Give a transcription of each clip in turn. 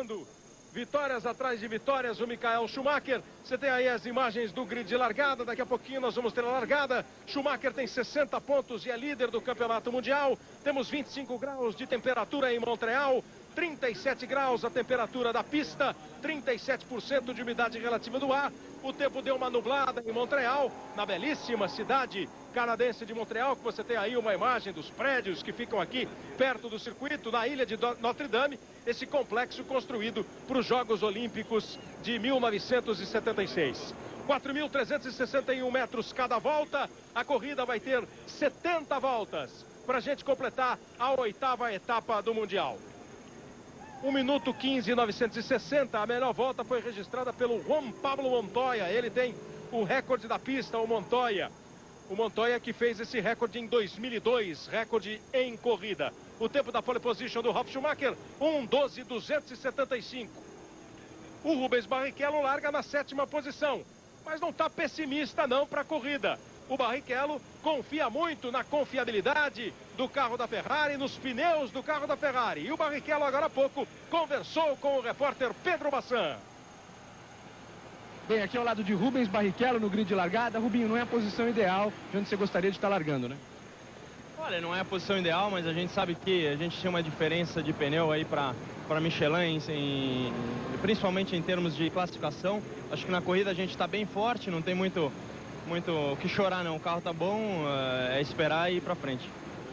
conquistando vitórias atrás de vitórias, o Michael Schumacher. Você tem aí as imagens do grid de largada, daqui a pouquinho nós vamos ter a largada. Schumacher tem 60 pontos e é líder do campeonato mundial. Temos 25 graus de temperatura em Montreal, 37 graus a temperatura da pista, 37% de umidade relativa do ar. O tempo deu uma nublada em Montreal, na belíssima cidade canadense de Montreal, que você tem aí uma imagem dos prédios que ficam aqui perto do circuito, na ilha de Notre Dame, esse complexo construído para os Jogos Olímpicos de 1976. 4.361 metros cada volta, a corrida vai ter 70 voltas para a gente completar a 8ª etapa do Mundial. 1 minuto 15.960, a melhor volta foi registrada pelo Juan Pablo Montoya. Ele tem o recorde da pista, o Montoya. O Montoya que fez esse recorde em 2002, recorde em corrida. O tempo da pole position do Ralf Schumacher, 1:12.275. O Rubens Barrichello larga na 7ª posição, mas não está pessimista não para a corrida. O Barrichello confia muito na confiabilidade do carro da Ferrari, nos pneus do carro da Ferrari. E o Barrichello agora há pouco conversou com o repórter Pedro Bassan. Bem, aqui ao lado de Rubens Barrichello no grid de largada. Rubinho, não é a posição ideal de onde você gostaria de estar largando, né? Olha, não é a posição ideal, mas a gente sabe que a gente tinha uma diferença de pneu aí para Michelin, principalmente em termos de classificação. Acho que na corrida a gente está bem forte, não tem muito o que chorar não. O carro tá bom, é esperar e ir para frente.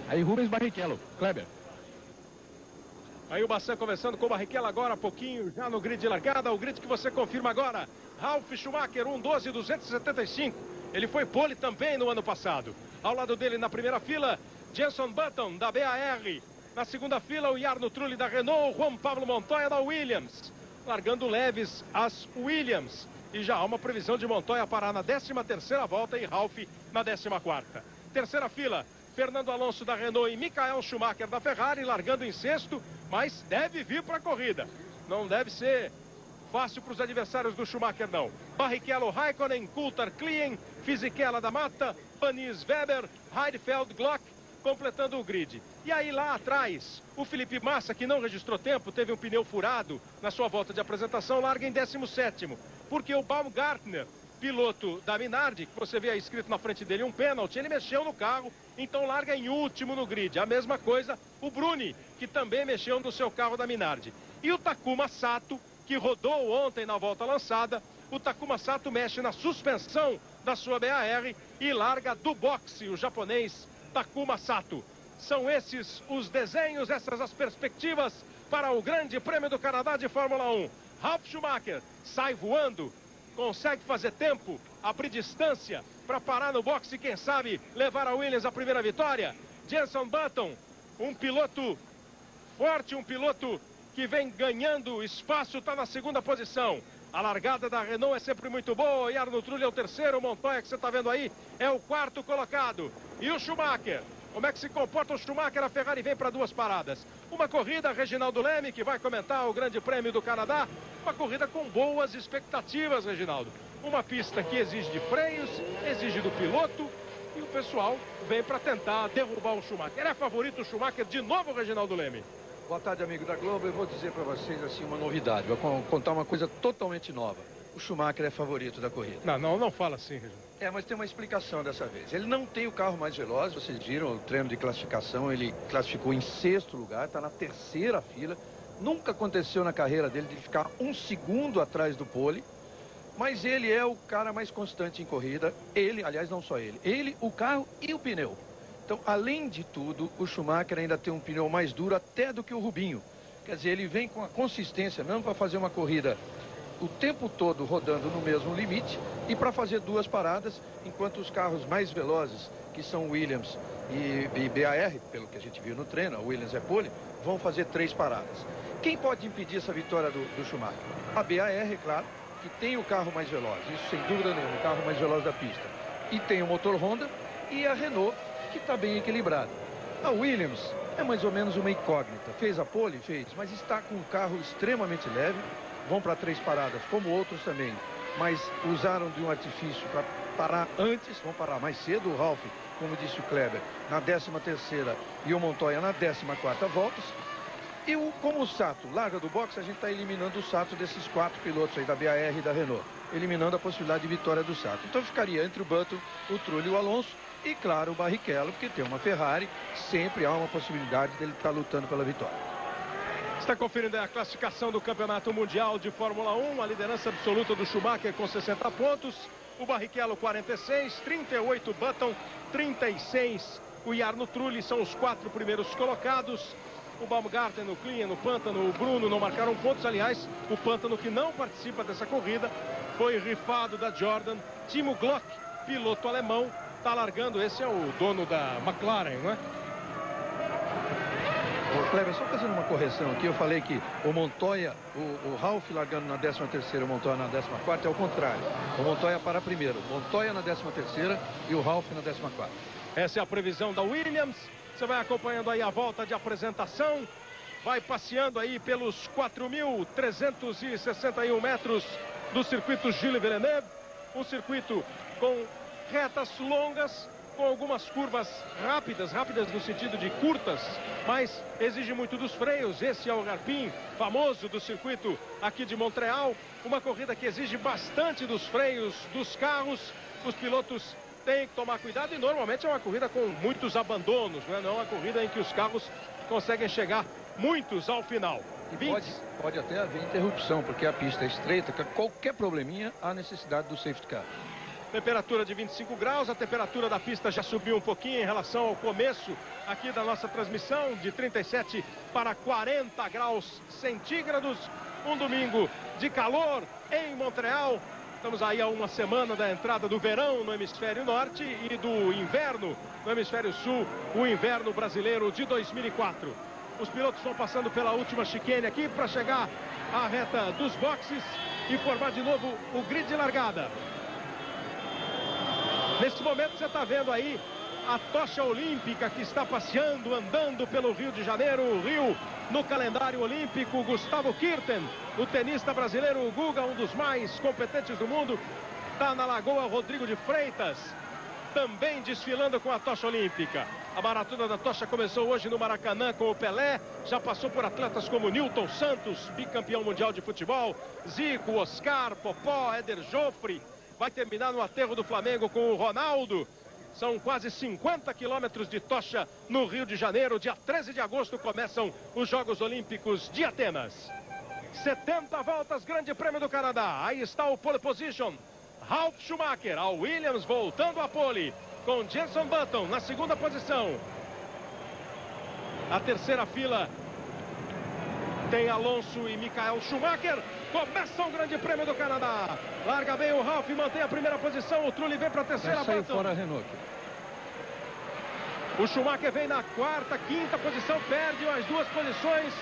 Aí Rubens Barrichello, Kleber. Aí o Bassan conversando com o Barrichello agora há pouquinho, já no grid de largada, o grid que você confirma agora. Ralf Schumacher, 1:12.275. Ele foi pole também no ano passado. Ao lado dele na primeira fila, Jenson Button, da BAR. Na segunda fila, o Jarno Trulli, da Renault, Juan Pablo Montoya, da Williams. Largando leves as Williams. E já há uma previsão de Montoya parar na 13ª volta e Ralf na 14ª. Terceira fila, Fernando Alonso, da Renault, e Michael Schumacher, da Ferrari, largando em sexto, mas deve vir para a corrida. Não deve ser fácil para os adversários do Schumacher, não. Barrichello, Raikkonen, Coulthard, Klien, Fisichella da Mata, Panis, Weber, Heidfeld, Glock, completando o grid. E aí lá atrás, o Felipe Massa, que não registrou tempo, teve um pneu furado na sua volta de apresentação, larga em 17º. Porque o Baumgartner, piloto da Minardi, que você vê aí escrito na frente dele um pênalti, ele mexeu no carro, então larga em último no grid. A mesma coisa o Bruni, que também mexeu no seu carro da Minardi. E o Takuma Sato, que rodou ontem na volta lançada, o Takuma Sato mexe na suspensão da sua BAR e larga do boxe o japonês Takuma Sato. São esses os desenhos, essas as perspectivas para o Grande Prêmio do Canadá de Fórmula 1. Ralf Schumacher sai voando, consegue fazer tempo, abrir distância para parar no boxe e quem sabe levar a Williams a primeira vitória. Jenson Button, um piloto forte, um piloto que vem ganhando espaço, está na 2ª posição. A largada da Renault é sempre muito boa. O Jarno Trulli é o terceiro, o Montoya, que você está vendo aí, é o 4º colocado. E o Schumacher? Como é que se comporta o Schumacher? A Ferrari vem para 2 paradas. Uma corrida, Reginaldo Leme, que vai comentar o Grande Prêmio do Canadá. Uma corrida com boas expectativas, Reginaldo. Uma pista que exige de freios, exige do piloto. E o pessoal vem para tentar derrubar o Schumacher. É favorito o Schumacher de novo, Reginaldo Leme? Boa tarde, amigo da Globo. Eu vou dizer para vocês assim uma novidade. Vou contar uma coisa totalmente nova. O Schumacher é favorito da corrida. Não fala assim, Reginaldo. Mas tem uma explicação dessa vez. Ele não tem o carro mais veloz, vocês viram o treino de classificação, ele classificou em 6º lugar, está na 3ª fila. Nunca aconteceu na carreira dele de ficar 1 segundo atrás do pole, mas ele é o cara mais constante em corrida. Ele, aliás, não só ele, o carro e o pneu. Então, além de tudo, o Schumacher ainda tem um pneu mais duro até do que o Rubinho. Quer dizer, ele vem com a consistência mesmo para fazer uma corrida o tempo todo rodando no mesmo limite e para fazer 2 paradas, enquanto os carros mais velozes, que são Williams e BAR, pelo que a gente viu no treino, a Williams é pole, vão fazer 3 paradas. Quem pode impedir essa vitória do Schumacher? A BAR, é claro, que tem o carro mais veloz, isso sem dúvida nenhuma, o carro mais veloz da pista. E tem o motor Honda e a Renault, que está bem equilibrado. A Williams é mais ou menos uma incógnita. Fez a pole? Fez, mas está com um carro extremamente leve. Vão para 3 paradas, como outros também, mas usaram de um artifício para parar antes, vão parar mais cedo. O Ralf, como disse o Kleber, na 13ª e o Montoya na 14ª voltas. E como o Sato larga do boxe, a gente está eliminando o Sato desses 4 pilotos aí da BAR e da Renault, eliminando a possibilidade de vitória do Sato. Então ficaria entre o Button, o Trulli e o Alonso, e claro o Barrichello, porque tem uma Ferrari, sempre há uma possibilidade dele estar lutando pela vitória. Está conferindo a classificação do Campeonato Mundial de Fórmula 1, a liderança absoluta do Schumacher com 60 pontos, o Barrichello 46, 38 Button, 36 o Jarno Trulli, são os 4 primeiros colocados. O Baumgarten, o Klien, o Pantano, o Bruno não marcaram pontos. Aliás, o Pantano, que não participa dessa corrida, foi rifado da Jordan. Timo Glock, piloto alemão, está largando. Esse é o dono da McLaren, não é? Ô, Kleber, só fazendo uma correção aqui, eu falei que o Montoya, o Ralf largando na 13ª, o Montoya na 14ª, é o contrário. O Montoya para primeiro, o Montoya na 13ª e o Ralf na 14ª. Essa é a previsão da Williams. Você vai acompanhando aí a volta de apresentação, vai passeando aí pelos 4.361 metros do circuito Gilles Villeneuve, um circuito com retas longas, com algumas curvas rápidas no sentido de curtas, mas exige muito dos freios. Esse é o hairpin famoso do circuito aqui de Montreal, uma corrida que exige bastante dos freios dos carros. Os pilotos tem que tomar cuidado e normalmente é uma corrida com muitos abandonos, não é uma corrida em que os carros conseguem chegar muitos ao final. E pode até haver interrupção, porque a pista é estreita, com qualquer probleminha há necessidade do safety car. Temperatura de 25 graus, a temperatura da pista já subiu um pouquinho em relação ao começo aqui da nossa transmissão, de 37 para 40 graus centígrados, um domingo de calor em Montreal. Estamos aí a uma semana da entrada do verão no hemisfério norte e do inverno no hemisfério sul, o inverno brasileiro de 2004. Os pilotos vão passando pela última chicane aqui para chegar à reta dos boxes e formar de novo o grid de largada. Neste momento você está vendo aí a tocha olímpica que está passeando, andando pelo Rio de Janeiro, o Rio no calendário olímpico. Gustavo Kirten, o tenista brasileiro, o Guga, um dos mais competentes do mundo, está na Lagoa Rodrigo de Freitas, também desfilando com a tocha olímpica. A maratona da tocha começou hoje no Maracanã com o Pelé, já passou por atletas como Nilton Santos, bicampeão mundial de futebol, Zico, Oscar, Popó, Éder Joffre. Vai terminar no aterro do Flamengo com o Ronaldo. São quase 50 quilômetros de tocha no Rio de Janeiro. Dia 13 de agosto começam os Jogos Olímpicos de Atenas. 70 voltas, Grande Prêmio do Canadá. Aí está o pole position. Ralf Schumacher, a Williams voltando a pole, com Jenson Button na segunda posição. A terceira fila tem Alonso e Michael Schumacher. Começa o Grande Prêmio do Canadá. Larga bem o Ralf, mantém a primeira posição. O Trulli vem para a terceira. Já saiu fora a Renault. O Schumacher vem na quarta, quinta posição, perde as 2 posições.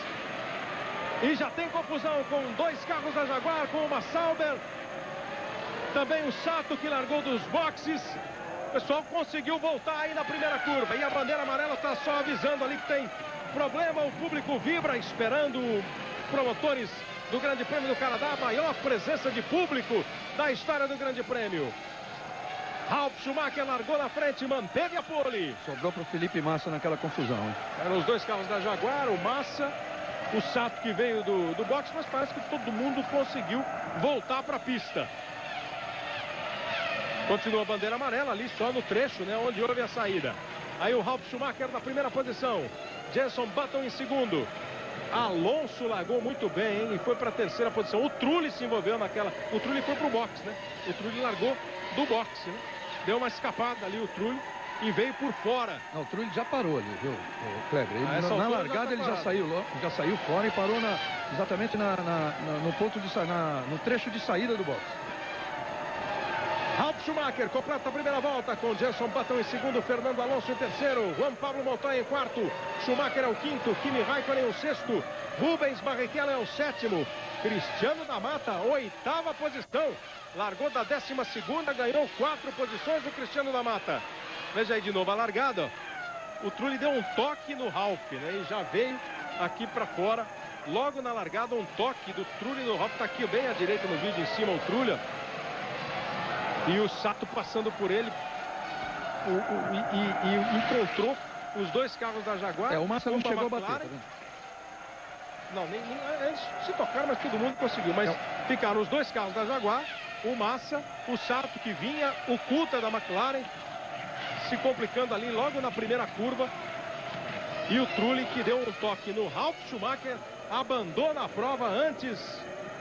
E já tem confusão com 2 carros da Jaguar, com uma Sauber. Também o Sato, que largou dos boxes. O pessoal conseguiu voltar aí na primeira curva. E a bandeira amarela está só avisando ali que tem problema. O público vibra, esperando os promotores do Grande Prêmio do Canadá. A maior presença de público da história do Grande Prêmio. Ralf Schumacher largou na frente, manteve a pole. Sobrou para o Felipe Massa naquela confusão, hein? Eram os 2 carros da Jaguar, o Massa, o Sato que veio do boxe, mas parece que todo mundo conseguiu voltar para a pista. Continua a bandeira amarela ali só no trecho, né, onde houve a saída. Aí o Ralf Schumacher na primeira posição, Jenson Button em segundo. Alonso largou muito bem, hein, e foi para a terceira posição. O Trulli se envolveu naquela. O Trulli foi para o boxe, né? O Trulli largou do boxe, né? Deu uma escapada ali o Trulli e veio por fora. Não, o Trulli já parou ali, viu, Kleber? Ele, na largada ele já saiu fora e parou exatamente no ponto no trecho de saída do boxe. Ralf Schumacher completa a primeira volta com Jenson Button em segundo, Fernando Alonso em terceiro, Juan Pablo Montoya em quarto, Schumacher é o quinto, Kimi Raikkonen o sexto, Rubens Barrichello é o sétimo, Cristiano da Mata, 8ª posição, largou da 12ª, ganhou 4 posições o Cristiano da Mata. Veja aí de novo a largada, ó. O Trulli deu um toque no Ralf, né, e já veio aqui para fora, logo na largada um toque do Trulli no Ralf, tá aqui bem à direita no vídeo em cima o Trulli, ó. E o Sato passando por ele e encontrou os 2 carros da Jaguar. O Massa não chegou a bater, tá Não, eles se tocaram, mas todo mundo conseguiu. Mas ficaram os dois carros da Jaguar, o Massa, o Sato que vinha, o Coulter da McLaren, se complicando ali logo na primeira curva. E o Trulli, que deu um toque no Ralf Schumacher, abandona a prova antes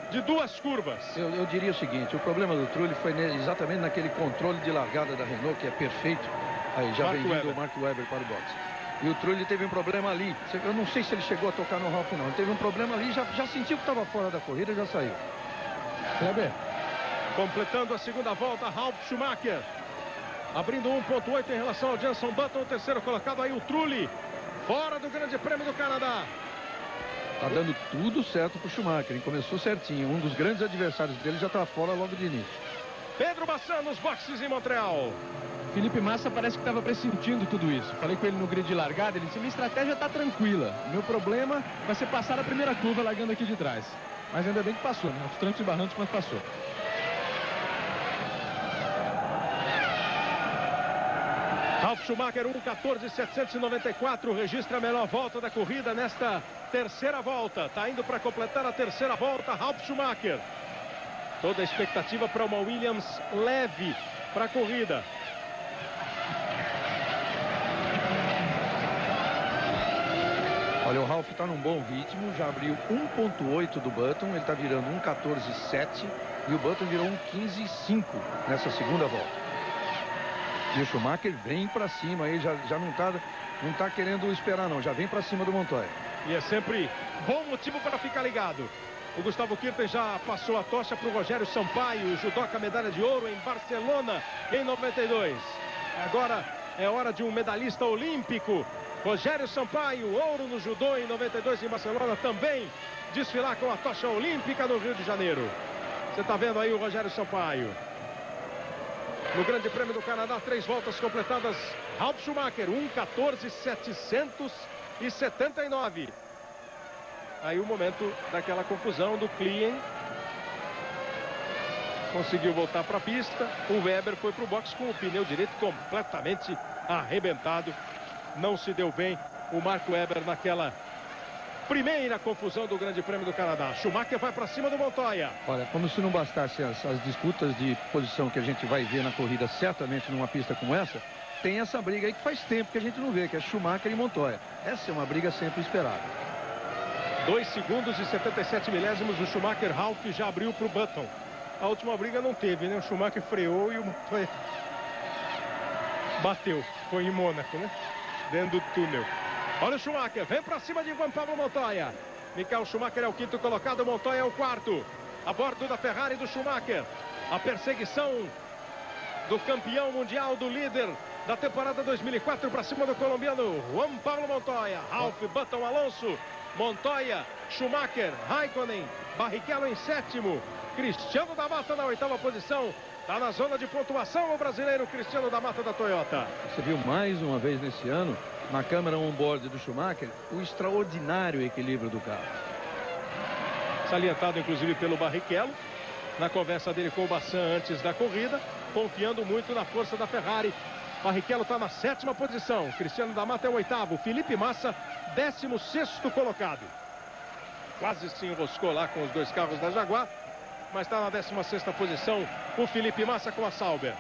de 2 curvas. Eu diria o seguinte, o problema do Trulli foi exatamente naquele controle de largada da Renault, que é perfeito. Aí já vem vindo o Mark Webber para o boxe. E o Trulli teve um problema ali. Eu não sei se ele chegou a tocar no Ralf, não. Ele teve um problema ali, já sentiu que estava fora da corrida e já saiu. Kleber. Completando a segunda volta, Ralf Schumacher. Abrindo 1.8 em relação ao Jenson Button, o terceiro colocado aí o Trulli. Fora do Grande Prêmio do Canadá. Tá dando tudo certo pro Schumacher, hein? Começou certinho. Um dos grandes adversários dele já tá fora logo de início. Pedro Bassan nos boxes em Montreal. Felipe Massa parece que estava pressentindo tudo isso. Falei com ele no grid de largada, ele disse, minha estratégia está tranquila. Meu problema vai ser passar a primeira curva largando aqui de trás. Mas ainda bem que passou, né? Os trancos e barrancos, mas passou. Ralf Schumacher, 1:14.794, registra a melhor volta da corrida nesta terceira volta. Está indo para completar a terceira volta, Ralf Schumacher. Toda a expectativa para uma Williams leve para a corrida. Olha, o Ralf está num bom ritmo, já abriu 1.8 do Button, ele está virando 1:14.7 e o Button virou 1:15.5 nessa segunda volta. E o Schumacher vem para cima aí, já não tá querendo esperar não, já vem para cima do Montoya. E é sempre bom motivo para ficar ligado. O Gustavo Kirten já passou a tocha para o Rogério Sampaio, judoca medalha de ouro em Barcelona em 92. Agora é hora de um medalhista olímpico. Rogério Sampaio, ouro no judô em 92 em Barcelona, também desfilar com a tocha olímpica no Rio de Janeiro. Você está vendo aí o Rogério Sampaio. No Grande Prêmio do Canadá, 3 voltas completadas. Ralf Schumacher, 1:14.779. Aí o momento daquela confusão do Klien. Conseguiu voltar para a pista. O Webber foi para o box com o pneu direito completamente arrebentado. Não se deu bem o Mark Webber naquela primeira confusão do Grande Prêmio do Canadá. Schumacher vai para cima do Montoya. Olha, como se não bastasse as disputas de posição que a gente vai ver na corrida, certamente numa pista como essa, tem essa briga aí que faz tempo que a gente não vê, que é Schumacher e Montoya. Essa é uma briga sempre esperada. 2 segundos e 77 milésimos, o Schumacher. Ralf já abriu para o Button. A última briga não teve, né? O Schumacher freou e o Montoya bateu. Foi em Mônaco, né? Dentro do túnel. Olha o Schumacher, vem para cima de Juan Pablo Montoya. Michael Schumacher é o 5º colocado, Montoya é o 4º. A bordo da Ferrari do Schumacher. A perseguição do campeão mundial, do líder da temporada 2004 para cima do colombiano Juan Pablo Montoya. Ralf, Button, Alonso, Montoya, Schumacher, Raikkonen, Barrichello em 7º. Cristiano da Mata na 8ª posição. Está na zona de pontuação o brasileiro Cristiano da Mata da Toyota. Você viu mais uma vez nesse ano, na câmera on-board do Schumacher, o extraordinário equilíbrio do carro. Salientado inclusive pelo Barrichello, na conversa dele com o Bassan antes da corrida, confiando muito na força da Ferrari. Barrichello está na 7ª posição, Cristiano da Mata é o 8º, Felipe Massa 16º colocado. Quase se enroscou lá com os 2 carros da Jaguar, mas está na 16ª posição o Felipe Massa com a Sauber.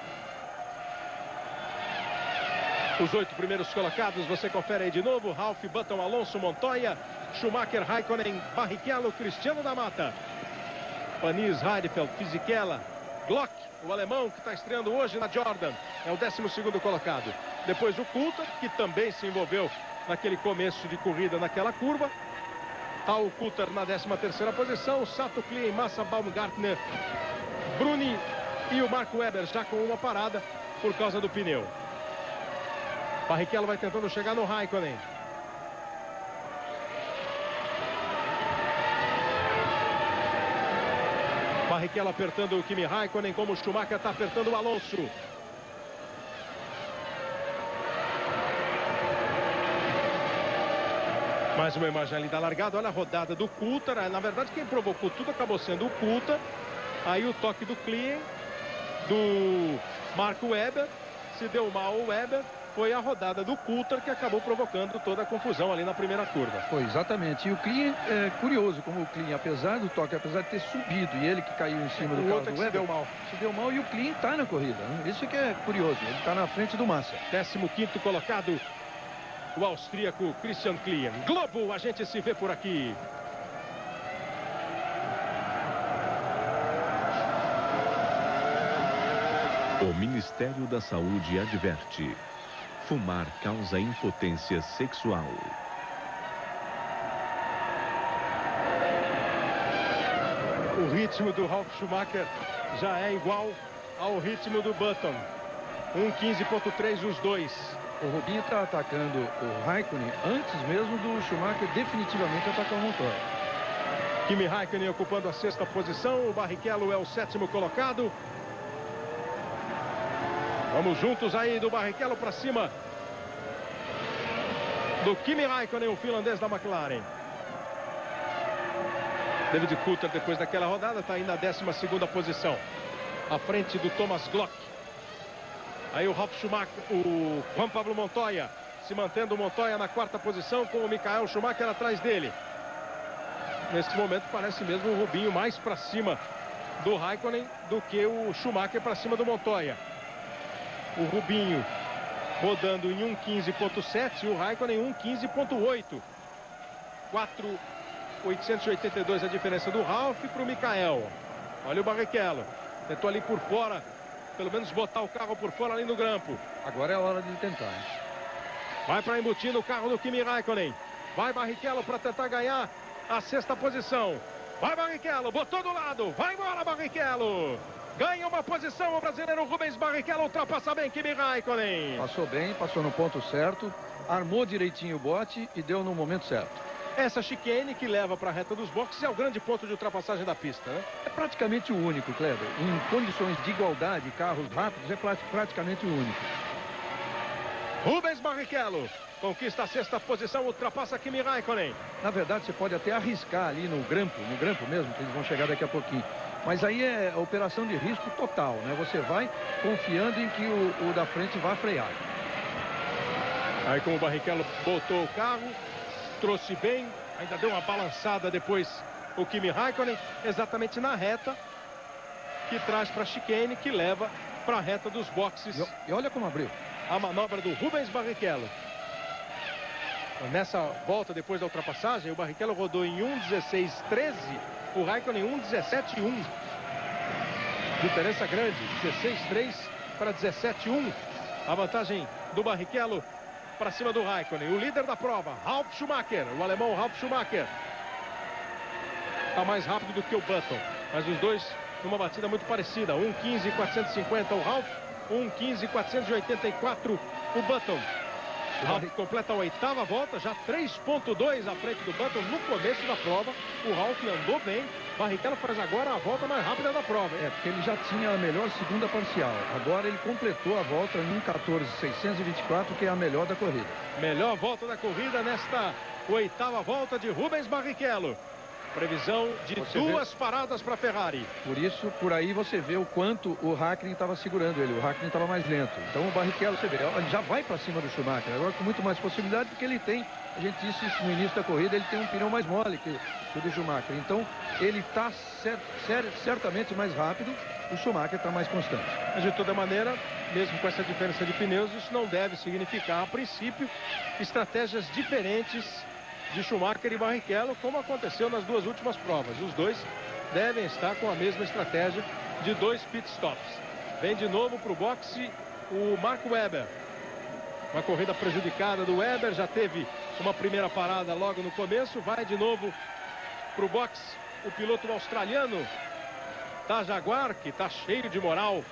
Os 8 primeiros colocados, você confere aí de novo. Ralf, Button, Alonso, Montoya, Schumacher, Raikkonen, Barrichello, Cristiano da Mata. Panis, Heidfeld, Fisichella, Glock, o alemão que está estreando hoje na Jordan, é o 12º colocado. Depois o Coulter, que também se envolveu naquele começo de corrida, naquela curva. Está o Coulter na 13ª posição, Sato, Klien, Massa, Baumgartner, Bruni e o Mark Webber já com uma parada por causa do pneu. Barrichello vai tentando chegar no Raikkonen. Barrichello apertando o Kimi Raikkonen, como o Schumacher está apertando o Alonso. Mais uma imagem ali da largada, olha a rodada do Coulter. Na verdade, quem provocou tudo acabou sendo o Coulter. Aí o toque do Klien, do Mark Webber. Se deu mal o Webber. foi a rodada do Coulter que acabou provocando toda a confusão ali na primeira curva. Foi, exatamente. E o Klein, é curioso como o Klein, apesar do toque, apesar de ter subido e ele que caiu em cima do carro do Weber, se deu mal. Se deu mal e o Klein está na corrida, né? Isso que é curioso, ele está na frente do Massa. 15º colocado, o austríaco Christian Klein. Globo, a gente se vê por aqui. O Ministério da Saúde adverte: fumar causa impotência sexual. O ritmo do Ralf Schumacher já é igual ao ritmo do Button. 1:15.3 os dois. O Rubinho está atacando o Raikkonen antes mesmo do Schumacher definitivamente atacar o motor. Kimi Raikkonen ocupando a 6ª posição. O Barrichello é o 7º colocado. Vamos juntos aí do Barrichello para cima do Kimi Raikkonen, o finlandês da McLaren. David Coulter, depois daquela rodada, está aí na 12ª posição, à frente do Thomas Glock. Aí o Ralf Schumacher, o Juan Pablo Montoya, se mantendo o Montoya na 4ª posição, com o Michael Schumacher atrás dele. Nesse momento parece mesmo o Rubinho mais para cima do Raikkonen do que o Schumacher para cima do Montoya. O Rubinho rodando em 1:15.7 e o Raikkonen 1:15.8. 4.882 a diferença do Ralf para o Michael. Olha o Barrichello. Tentou ali por fora, pelo menos botar o carro por fora ali no grampo. Agora é a hora de tentar, hein? Vai para embutir no carro do Kimi Raikkonen. Vai Barrichello para tentar ganhar a 6ª posição. Vai Barrichello, botou do lado. Vai embora Barrichello. Ganha uma posição o brasileiro Rubens Barrichello, ultrapassa bem Kimi Raikkonen. Passou bem, passou no ponto certo, armou direitinho o bote e deu no momento certo. Essa chicane que leva para a reta dos boxes é o grande ponto de ultrapassagem da pista, né? É praticamente o único, Kleber. Em condições de igualdade, carros rápidos, é praticamente o único. Rubens Barrichello conquista a 6ª posição, ultrapassa Kimi Raikkonen. Na verdade, você pode até arriscar ali no grampo mesmo, que eles vão chegar daqui a pouquinho. Mas aí é operação de risco total, né? Você vai confiando em que o da frente vai frear. Aí como o Barrichello botou o carro, trouxe bem, ainda deu uma balançada depois o Kimi Raikkonen, exatamente na reta que traz para a chicane, que leva para a reta dos boxes. E olha como abriu. A manobra do Rubens Barrichello. Nessa volta depois da ultrapassagem, o Barrichello rodou em 1:16.13, o Raikkonen 1:17.1. Diferença grande, 16.3 para 17.1. A vantagem do Barrichello para cima do Raikkonen. O líder da prova, Ralf Schumacher, o alemão Ralf Schumacher. Está mais rápido do que o Button, mas os dois numa batida muito parecida. 1:15.450 o Ralf, 1:15.484 o Button. O Ralf completa a 8ª volta, já 3.2 à frente do Button no começo da prova. O Ralf andou bem. Barrichello faz agora a volta mais rápida da prova. É, porque ele já tinha a melhor segunda parcial. Agora ele completou a volta em 1:14.624, que é a melhor da corrida. Melhor volta da corrida nesta 8ª volta de Rubens Barrichello. Previsão de duas paradas para a Ferrari. Por isso, por aí você vê o quanto o Raikkonen estava segurando ele. O Raikkonen estava mais lento. Então o Barrichello, você vê, ele já vai para cima do Schumacher. Agora com muito mais possibilidade, porque ele tem, a gente disse isso no início da corrida, ele tem um pneu mais mole que o do Schumacher. Então ele está certamente mais rápido. O Schumacher está mais constante. Mas de toda maneira, mesmo com essa diferença de pneus, isso não deve significar, a princípio, estratégias diferentes de Schumacher e Barrichello, como aconteceu nas duas últimas provas. Os dois devem estar com a mesma estratégia de 2 pitstops. Vem de novo para o boxe o Mark Webber. Uma corrida prejudicada do Webber, já teve uma primeira parada logo no começo. Vai de novo para o boxe o piloto australiano da Jaguar, que está cheio de moral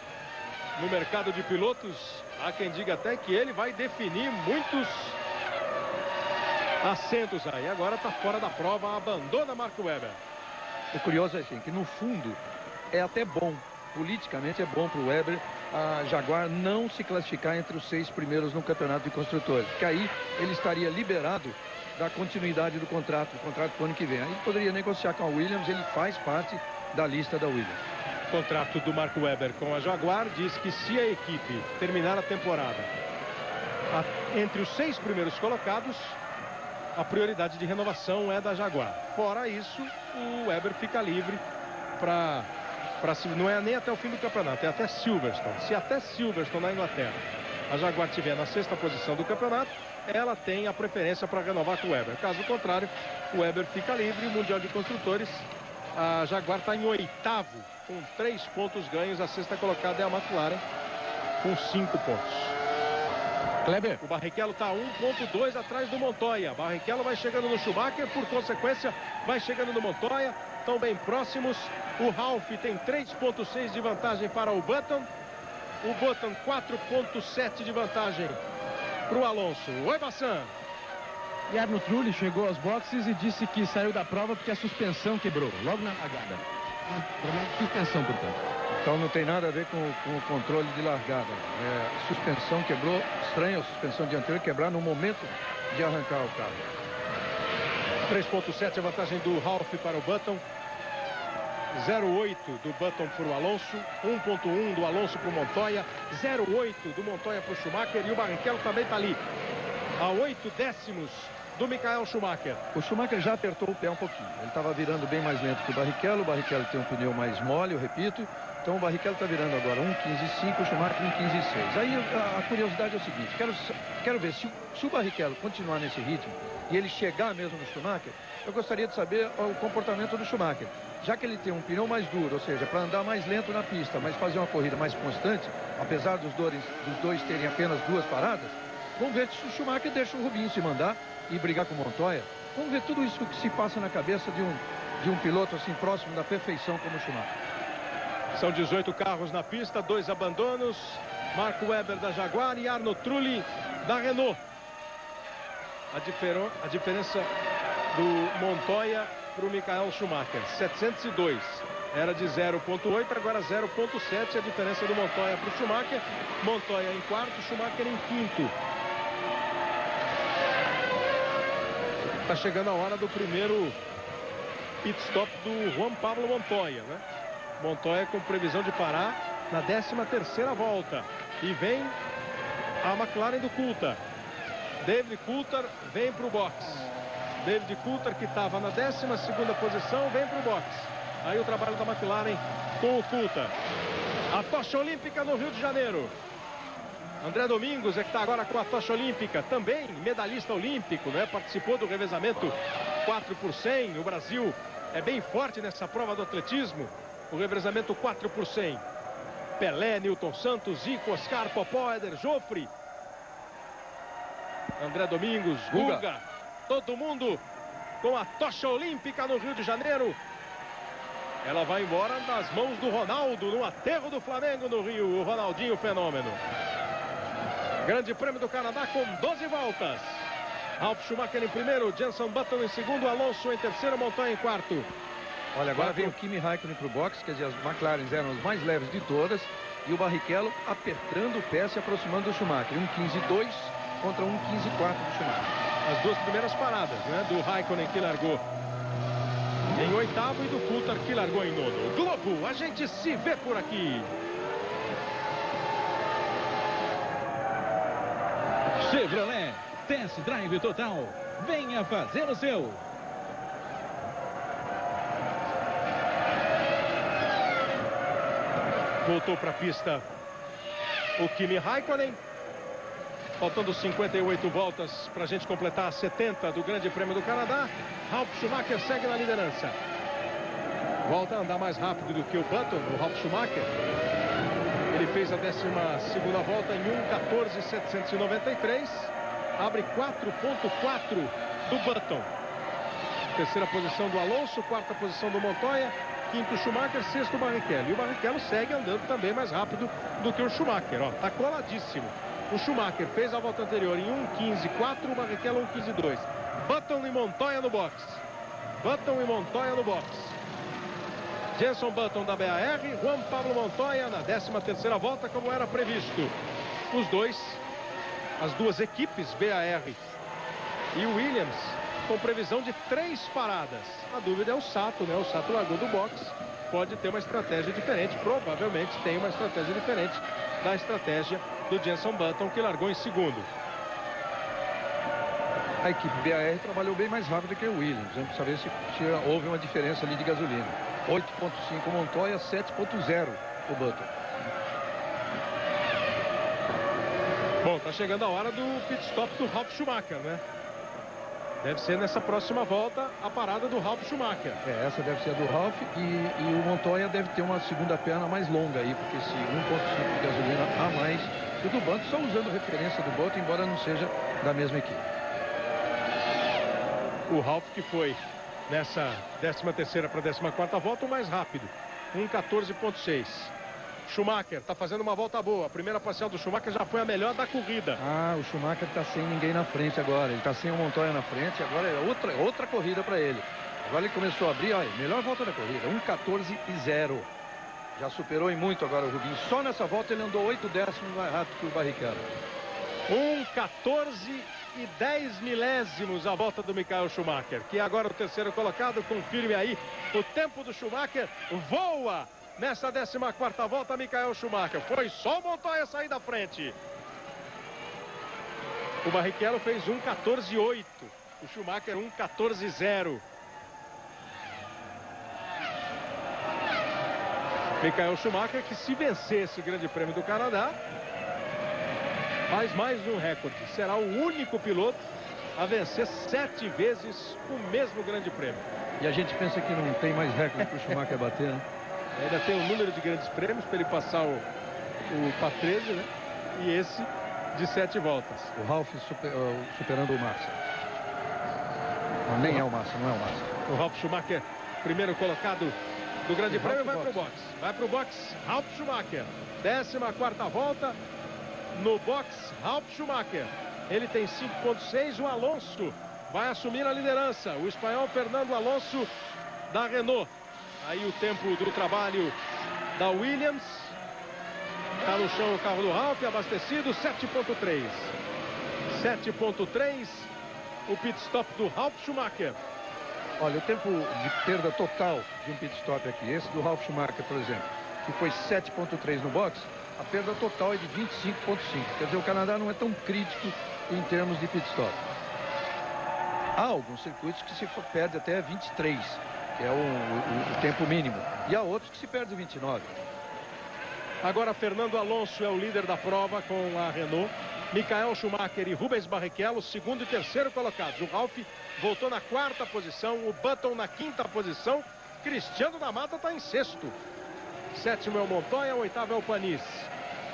no mercado de pilotos. Há quem diga até que ele vai definir muitos assentos aí. Agora está fora da prova, abandona Mark Webber. O curioso é assim, que no fundo é até bom, politicamente é bom para o Webber a Jaguar não se classificar entre os 6 primeiros no campeonato de construtores, porque aí ele estaria liberado da continuidade do contrato para o ano que vem. Aí ele poderia negociar com a Williams, ele faz parte da lista da Williams. O contrato do Mark Webber com a Jaguar diz que se a equipe terminar a temporada Entre os 6 primeiros colocados, a prioridade de renovação é da Jaguar. Fora isso, o Webber fica livre para não é nem até o fim do campeonato, é até Silverstone. Se até Silverstone, na Inglaterra, a Jaguar estiver na 6ª posição do campeonato, ela tem a preferência para renovar com o Webber. Caso contrário, o Webber fica livre. O Mundial de Construtores, a Jaguar está em 8º, com 3 pontos ganhos. A 6ª colocada é a McLaren, com 5 pontos. Kleber. O Barrichello está 1,2 atrás do Montoya. Barrichello vai chegando no Schumacher, por consequência, vai chegando no Montoya. Estão bem próximos. O Ralf tem 3,6 de vantagem para o Button. O Button 4,7 de vantagem para o Alonso. Oi, Bassan. E Arno Trulli chegou aos boxes e disse que saiu da prova porque a suspensão quebrou, logo na largada. Problema de suspensão, portanto. Então não tem nada a ver com o controle de largada. A suspensão quebrou, estranho a suspensão dianteira quebrar no momento de arrancar o carro. 3,7 a vantagem do Ralf para o Button. 0,8 do Button para o Alonso. 1,1 do Alonso para o Montoya. 0,8 do Montoya para o Schumacher. E o Barrichello também está ali, a 8 décimos do Michael Schumacher. O Schumacher já apertou o pé um pouquinho. Ele estava virando bem mais lento que o Barrichello. O Barrichello tem um pneu mais mole, eu repito. Então o Barrichello está virando agora 1,15,5, o Schumacher 1,15,6. Aí a curiosidade é o seguinte, quero ver se o Barrichello continuar nesse ritmo e ele chegar mesmo no Schumacher, eu gostaria de saber o comportamento do Schumacher. Já que ele tem um pneu mais duro, ou seja, para andar mais lento na pista, mas fazer uma corrida mais constante, apesar dos dois terem apenas 2 paradas, vamos ver se o Schumacher deixa o Rubinho se mandar e brigar com o Montoya. Vamos ver tudo isso que se passa na cabeça de um piloto assim próximo da perfeição como o Schumacher. São 18 carros na pista, 2 abandonos. Marco Webber da Jaguar e Arno Trulli da Renault. A diferença do Montoya para o Michael Schumacher, 702. Era de 0,8, agora 0,7 a diferença do Montoya para o Schumacher. Montoya em 4º, Schumacher em 5º. Está chegando a hora do primeiro pit stop do Juan Pablo Montoya, né? Montoya com previsão de parar na 13ª volta. E vem a McLaren do Coulthard. David Coulthard vem para o box. David Coulthard, que estava na 12ª posição, vem para o box. Aí o trabalho da McLaren com o Coulthard. A tocha olímpica no Rio de Janeiro. André Domingos é que está agora com a tocha olímpica. Também medalhista olímpico, né? Participou do revezamento 4 por 100. O Brasil é bem forte nessa prova do atletismo. O revezamento 4 por 100. Pelé, Newton Santos, Zico, Oscar, Popó, Éder Joffre. André Domingos, Guga. Todo mundo com a tocha olímpica no Rio de Janeiro. Ela vai embora nas mãos do Ronaldo no aterro do Flamengo no Rio. O Ronaldinho Fenômeno. Grande Prêmio do Canadá com 12 voltas. Ralf Schumacher em primeiro, Jenson Button em segundo, Alonso em terceiro, Montoya em 4º. Olha, agora vem o Kimi Raikkonen para o box, quer dizer, as McLaren eram as mais leves de todas. E o Barrichello apertando o pé, se aproximando do Schumacher. 1,15,2 contra 1,15,4 do Schumacher. As 2 primeiras paradas, né? Do Raikkonen, que largou em 8º, e do Coulthard, que largou em 9º. Globo, a gente se vê por aqui. Chevrolet, Test Drive Total. Venha fazer o seu. Voltou para a pista o Kimi Raikkonen. Faltando 58 voltas para a gente completar as 70 do Grande Prêmio do Canadá. Ralf Schumacher segue na liderança. Volta a andar mais rápido do que o Button, o Ralf Schumacher. Ele fez a 12ª volta em 1,14,793. Abre 4,4 do Button. 3ª posição do Alonso, 4ª posição do Montoya, 5º Schumacher, 6º Barrichello. E o Barrichello segue andando também mais rápido do que o Schumacher. Ó, tá coladíssimo. O Schumacher fez a volta anterior em 1,15,4, o Barrichello 1,15,2. Button e Montoya no box. Button e Montoya no box. Jenson Button da BAR, Juan Pablo Montoya na 13ª volta, como era previsto. Os dois, as 2 equipes, BAR e Williams, com previsão de 3 paradas. A dúvida é o Sato, né? O Sato largou do box. Pode ter uma estratégia diferente, provavelmente tem uma estratégia diferente da estratégia do Jenson Button, que largou em 2º. A equipe BAR trabalhou bem mais rápido que o Williams. Vamos saber se houve uma diferença ali de gasolina. 8.5 o Montoya, 7.0 o Button. Bom, tá chegando a hora do pit stop do Ralf Schumacher, né? Deve ser nessa próxima volta a parada do Ralf Schumacher. Essa deve ser a do Ralf e o Montoya deve ter uma segunda perna mais longa aí, porque esse 1.5 de gasolina a mais que o do Button, só usando referência do Button, embora não seja da mesma equipe. O Ralf que foi nessa 13ª para 14ª volta o mais rápido, 1:14.6. Schumacher está fazendo uma volta boa. A primeira parcial do Schumacher já foi a melhor da corrida. O Schumacher está sem ninguém na frente agora. Ele está sem o Montoya na frente. Agora é outra corrida para ele. Agora ele começou a abrir. Olha, melhor volta da corrida. 1:14.0. Já superou em muito agora o Rubinho. Só nessa volta ele andou 8 décimos mais rápido que o Barrichello. 1:14.10 milésimos a volta do Michael Schumacher, que é agora o terceiro colocado. Confirme aí o tempo do Schumacher. Voa nessa 14ª volta, Michael Schumacher. Foi só o Montoya sair da frente. O Barrichello fez 1:14.8. O Schumacher 1:14.0. Michael Schumacher, que se vencer esse Grande Prêmio do Canadá, faz mais um recorde. Será o único piloto a vencer 7 vezes o mesmo Grande Prêmio. E a gente pensa que não tem mais recorde para o Schumacher bater, né? Ainda tem um número de grandes prêmios para ele passar o para 13, né? E esse de 7 voltas. O Ralf superando o Massa. Não, nem é o Massa, não é o Massa. O Ralf Schumacher, primeiro colocado do Grande Prêmio, vai para o box. Vai para o box, Ralf Schumacher. 14ª volta no box, Ralf Schumacher. Ele tem 5.6, o Alonso vai assumir a liderança. O espanhol Fernando Alonso da Renault. Aí o tempo do trabalho da Williams. Está no chão o carro do Ralf, abastecido, 7.3. 7.3, o pit stop do Ralf Schumacher. Olha, o tempo de perda total de um pit stop aqui, esse do Ralf Schumacher, por exemplo, que foi 7.3 no box, a perda total é de 25.5. Quer dizer, o Canadá não é tão crítico em termos de pit stop. Há alguns circuitos que se perde até 23, que é o tempo mínimo. E há outros que se perde 29. Agora Fernando Alonso é o líder da prova com a Renault. Michael Schumacher e Rubens Barrichello, segundo e terceiro colocados. O Ralf voltou na 4ª posição, o Button na 5ª posição. Cristiano da Mata está em 6º. 7º é o Montoya, 8º é o Panis.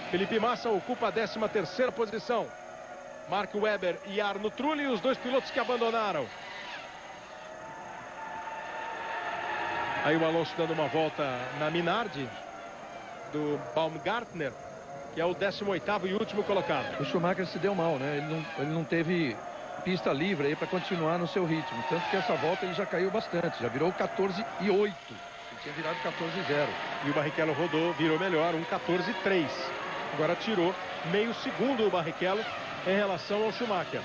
Felipe Massa ocupa a 13ª posição. Mark Webber e Arno Trulli, os dois pilotos que abandonaram. Aí o Alonso dando uma volta na Minardi do Baumgartner, que é o 18º e último colocado. O Schumacher se deu mal, né? Ele não teve pista livre aí para continuar no seu ritmo. Tanto que essa volta ele já caiu bastante, já virou 14.8. Ele tinha virado 14.0. E o Barrichello rodou, virou melhor, 1:14.3. Agora tirou meio segundo o Barrichello em relação ao Schumacher.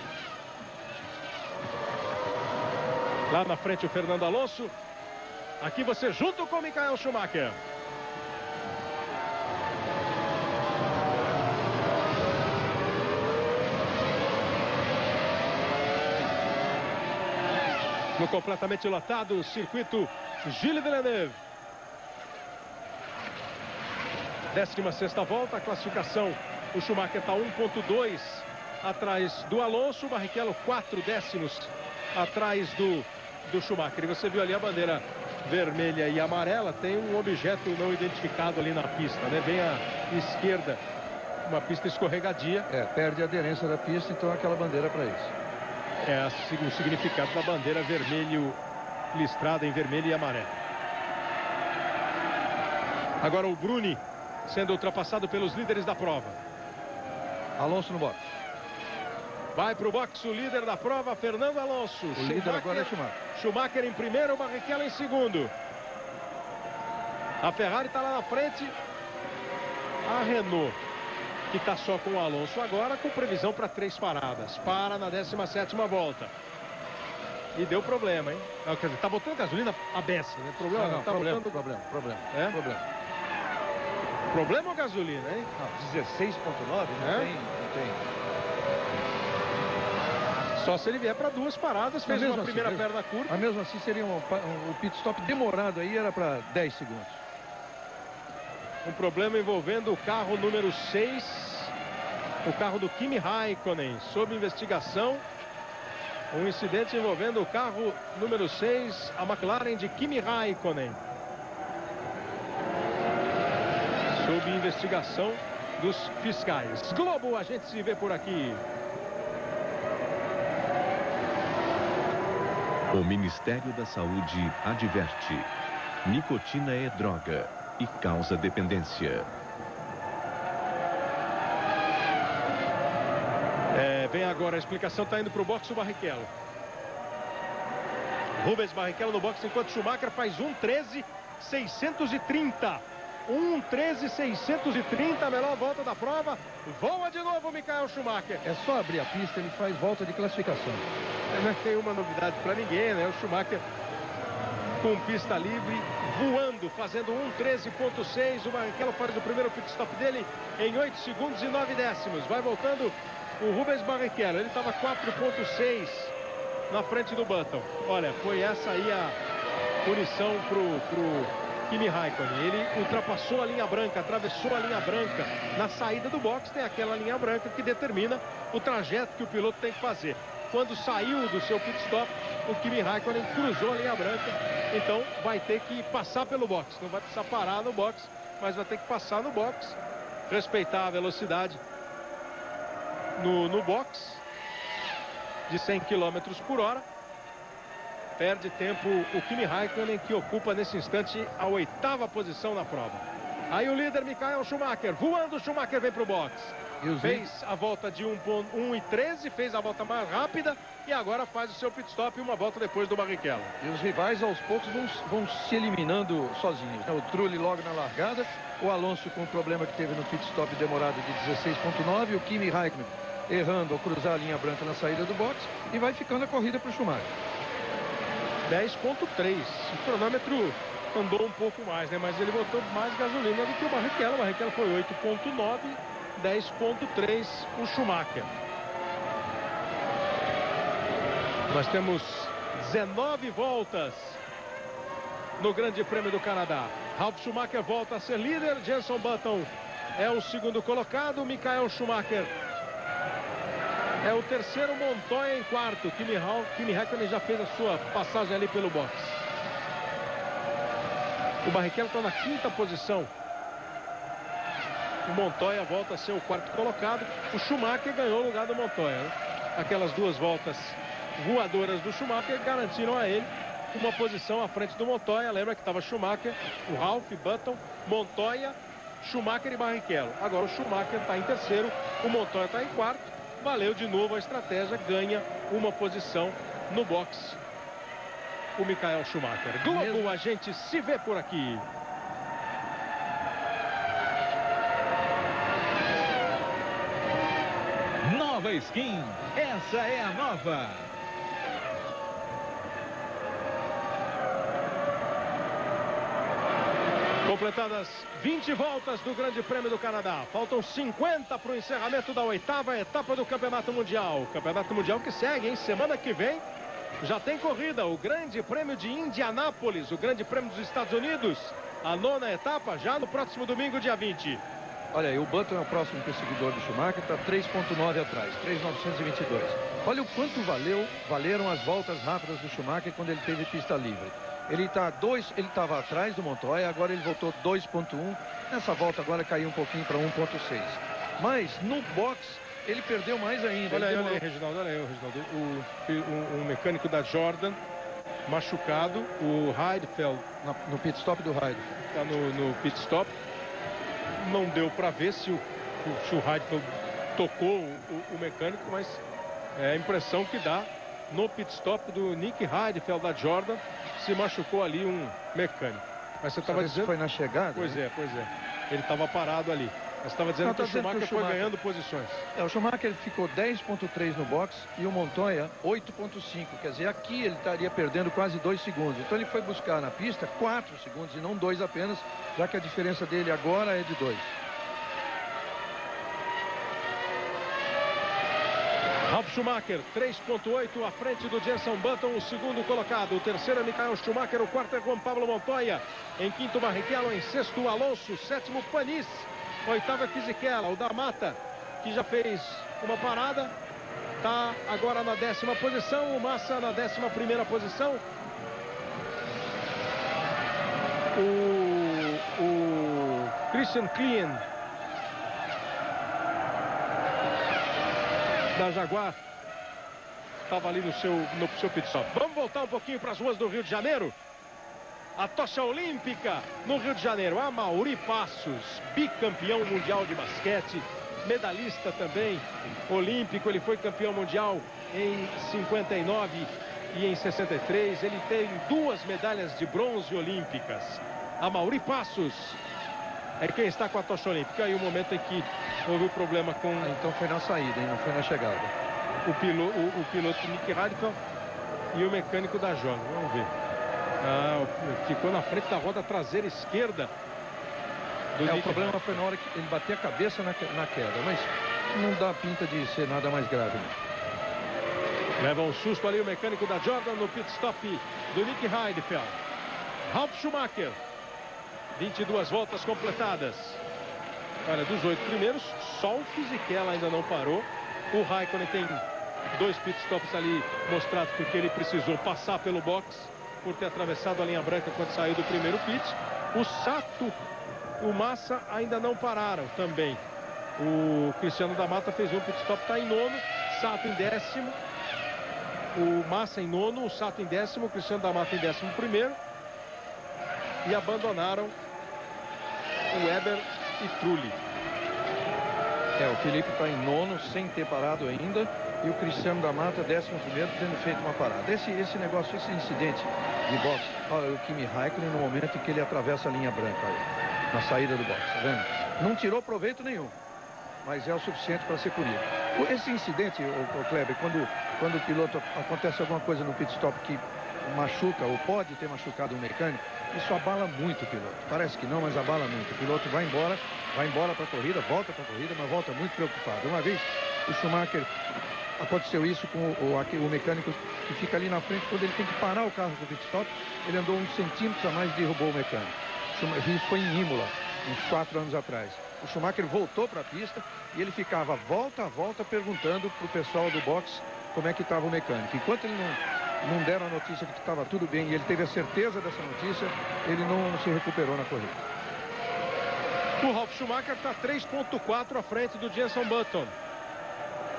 Lá na frente o Fernando Alonso. Aqui você junto com o Michael Schumacher. No completamente lotado, o circuito Gilles Villeneuve. 16ª volta, a classificação. O Schumacher está 1.2 atrás do Alonso. O Barrichello 4 décimos atrás do Schumacher. E você viu ali a bandeira vermelha e amarela. Tem um objeto não identificado ali na pista, né? Bem à esquerda, uma pista escorregadia. Perde a aderência da pista, então aquela bandeira para isso. É o significado da bandeira vermelho, listrada em vermelho e amarelo. Agora o Bruni sendo ultrapassado pelos líderes da prova. Alonso no box. Vai para o box o líder da prova, Fernando Alonso. O líder agora é Schumacher. Schumacher em primeiro, Barrichello em segundo. A Ferrari está lá na frente. A Renault, que está só com o Alonso agora, com previsão para 3 paradas. Para na 17ª volta. E deu problema, hein? Quer dizer, tá botando gasolina a beça, né? Problema não, tá problema, botando... problema. É? Problema. Problema ou gasolina, hein? 16.9? Não tem. Só se ele vier para 2 paradas, fez uma primeira perna curta. Mas mesmo assim seria o pit stop demorado aí, era para 10 segundos. Um problema envolvendo o carro número 6, o carro do Kimi Raikkonen, sob investigação. Um incidente envolvendo o carro número 6, a McLaren de Kimi Raikkonen. Sob investigação dos fiscais. Globo, a gente se vê por aqui. O Ministério da Saúde adverte: nicotina é droga e causa dependência. Vem agora a explicação, está indo para o boxe o Barrichello. Rubens Barrichello no boxe, enquanto Schumacher faz 1:13.630. 1:13.630, a melhor volta da prova. Voa de novo o Michael Schumacher. É só abrir a pista, ele faz volta de classificação. Não tem uma novidade para ninguém, né? O Schumacher com pista livre, voando, fazendo 1:13.6. O Barrichello faz o primeiro pit stop dele em 8 segundos e 9 décimos. Vai voltando o Rubens Barrichello. Ele estava 4.6 na frente do Button. Olha, foi essa aí a punição pro Kimi Raikkonen. Ele ultrapassou a linha branca, atravessou a linha branca. Na saída do box tem aquela linha branca que determina o trajeto que o piloto tem que fazer. Quando saiu do seu pit stop, o Kimi Raikkonen cruzou a linha branca. Então vai ter que passar pelo box. Não vai precisar parar no box, mas vai ter que passar no box, respeitar a velocidade no box de 100 km por hora. Perde tempo o Kimi Raikkonen, que ocupa nesse instante a 8ª posição na prova. Aí o líder Michael Schumacher, voando, o Schumacher vem para o box. Fez a volta de 1:13, fez a volta mais rápida e agora faz o seu pit stop uma volta depois do Barrichello. E os rivais aos poucos vão se eliminando sozinhos. O Trulli logo na largada, o Alonso com o problema que teve no pit stop demorado de 16.9, o Kimi Raikkonen errando ao cruzar a linha branca na saída do box, e vai ficando a corrida para o Schumacher. 10.3. O cronômetro andou um pouco mais, né? Mas ele botou mais gasolina do que o Barrichello. O Barrichello foi 8.9, 10.3 o Schumacher. Nós temos 19 voltas no Grande Prêmio do Canadá. Ralf Schumacher volta a ser líder. Jenson Button é o segundo colocado. Michael Schumacher é o terceiro. Montoya em quarto. Kimi Raikkonen já fez a sua passagem ali pelo box. O Barrichello está na 5ª posição. O Montoya volta a ser o 4º colocado. O Schumacher ganhou o lugar do Montoya, né? Aquelas 2 voltas voadoras do Schumacher garantiram a ele uma posição à frente do Montoya. Lembra que estava Schumacher, o Ralf, Button, Montoya, Schumacher e Barrichello. Agora o Schumacher está em terceiro, o Montoya está em quarto. Valeu de novo a estratégia, ganha uma posição no box o Michael Schumacher. Globo, a gente se vê por aqui. Nova skin, essa é a nova. Completadas 20 voltas do Grande Prêmio do Canadá. Faltam 50 para o encerramento da 8ª etapa do Campeonato Mundial. Campeonato Mundial que segue, hein? Semana que vem já tem corrida. O Grande Prêmio de Indianápolis, o Grande Prêmio dos Estados Unidos. A 9ª etapa já no próximo domingo, dia 20. Olha aí, o Button é o próximo perseguidor do Schumacher, está 3.9 atrás, 3.922. Olha o quanto valeram as voltas rápidas do Schumacher quando ele teve pista livre. Ele estava atrás do Montoya, agora ele voltou 2.1. Nessa volta agora caiu um pouquinho para 1.6. Mas no box ele perdeu mais ainda. Olha aí, Reginaldo, o mecânico da Jordan machucado, o Heidfeld. No pit stop do Heidfeld. Está no pit stop. Não deu para ver se o Heidfeld tocou o mecânico, mas é a impressão que dá. No pit stop do Nick Heidfeld da Jordan, se machucou ali um mecânico. Mas você estava dizendo... Foi na chegada? Pois é. Ele estava parado ali. Mas estava dizendo que o Schumacher foi ganhando posições. O Schumacher ficou 10.3 no box e o Montoya 8.5. Quer dizer, aqui ele estaria perdendo quase 2 segundos. Então ele foi buscar na pista 4 segundos e não 2 apenas, já que a diferença dele agora é de 2. Ralf Schumacher, 3.8 à frente do Jenson Button, o segundo colocado. O terceiro é Michael Schumacher, o quarto é Juan Pablo Montoya. Em quinto, Barrichello. Em sexto, Alonso. Sétimo, Panis. Oitavo é Fisichella. O da Mata, que já fez uma parada, está agora na 10ª posição. O Massa na 11ª posição. O Christian Klien da Jaguar estava ali no seu pit stop. Vamos voltar um pouquinho para as ruas do Rio de Janeiro. A tocha olímpica no Rio de Janeiro. Amaury Passos, bicampeão mundial de basquete, medalhista também olímpico. Ele foi campeão mundial em 59 e em 63. Ele tem 2 medalhas de bronze olímpicas. Amaury Passos é quem está com a tocha olímpica. Aí o momento em que houve o problema com... Então foi na saída, hein? Não foi na chegada. O piloto Nick Heidfeld e o mecânico da Jordan. Vamos ver. Ficou na frente da roda traseira esquerda. O problema foi na hora que ele bateu a cabeça na queda, mas não dá pinta de ser nada mais grave. Leva um susto ali o mecânico da Jordan no pit stop do Nick Heidfeld. Ralf Schumacher, 22 voltas completadas. Olha, dos 8 primeiros, só o Fisichella ainda não parou. O Raikkonen tem 2 pit stops ali mostrados porque ele precisou passar pelo box por ter atravessado a linha branca quando saiu do primeiro pit. O Sato, o Massa ainda não pararam também. O Cristiano da Mata fez um pit stop, está em 9º. Sato em 10º. O Massa em 9º, o Sato em 10º, o Cristiano da Mata em 11º. E abandonaram o Weber e Trulli. O Felipe está em 9º, sem ter parado ainda. E o Cristiano da Mata, 11º, tendo feito uma parada. Esse negócio, esse incidente de boxe, olha o Kimi Raikkonen no momento em que ele atravessa a linha branca aí, na saída do boxe, tá vendo? Não tirou proveito nenhum, mas é o suficiente para ser punido. Esse incidente, o Kleber, quando o piloto acontece alguma coisa no pit stop que machuca ou pode ter machucado um mecânico, isso abala muito o piloto. Parece que não, mas abala muito. O piloto vai embora para a corrida, volta para a corrida, mas volta muito preocupado. Uma vez o Schumacher, aconteceu isso com o mecânico que fica ali na frente. Quando ele tem que parar o carro com o pit stop, ele andou uns centímetros a mais e derrubou o mecânico. Isso foi em Imola, uns 4 anos atrás. O Schumacher voltou para a pista e ele ficava volta a volta perguntando para o pessoal do box como é que estava o mecânico. Enquanto ele não deram a notícia de que estava tudo bem e ele teve a certeza dessa notícia, ele não se recuperou na corrida. O Ralf Schumacher está 3.4 à frente do Jenson Button.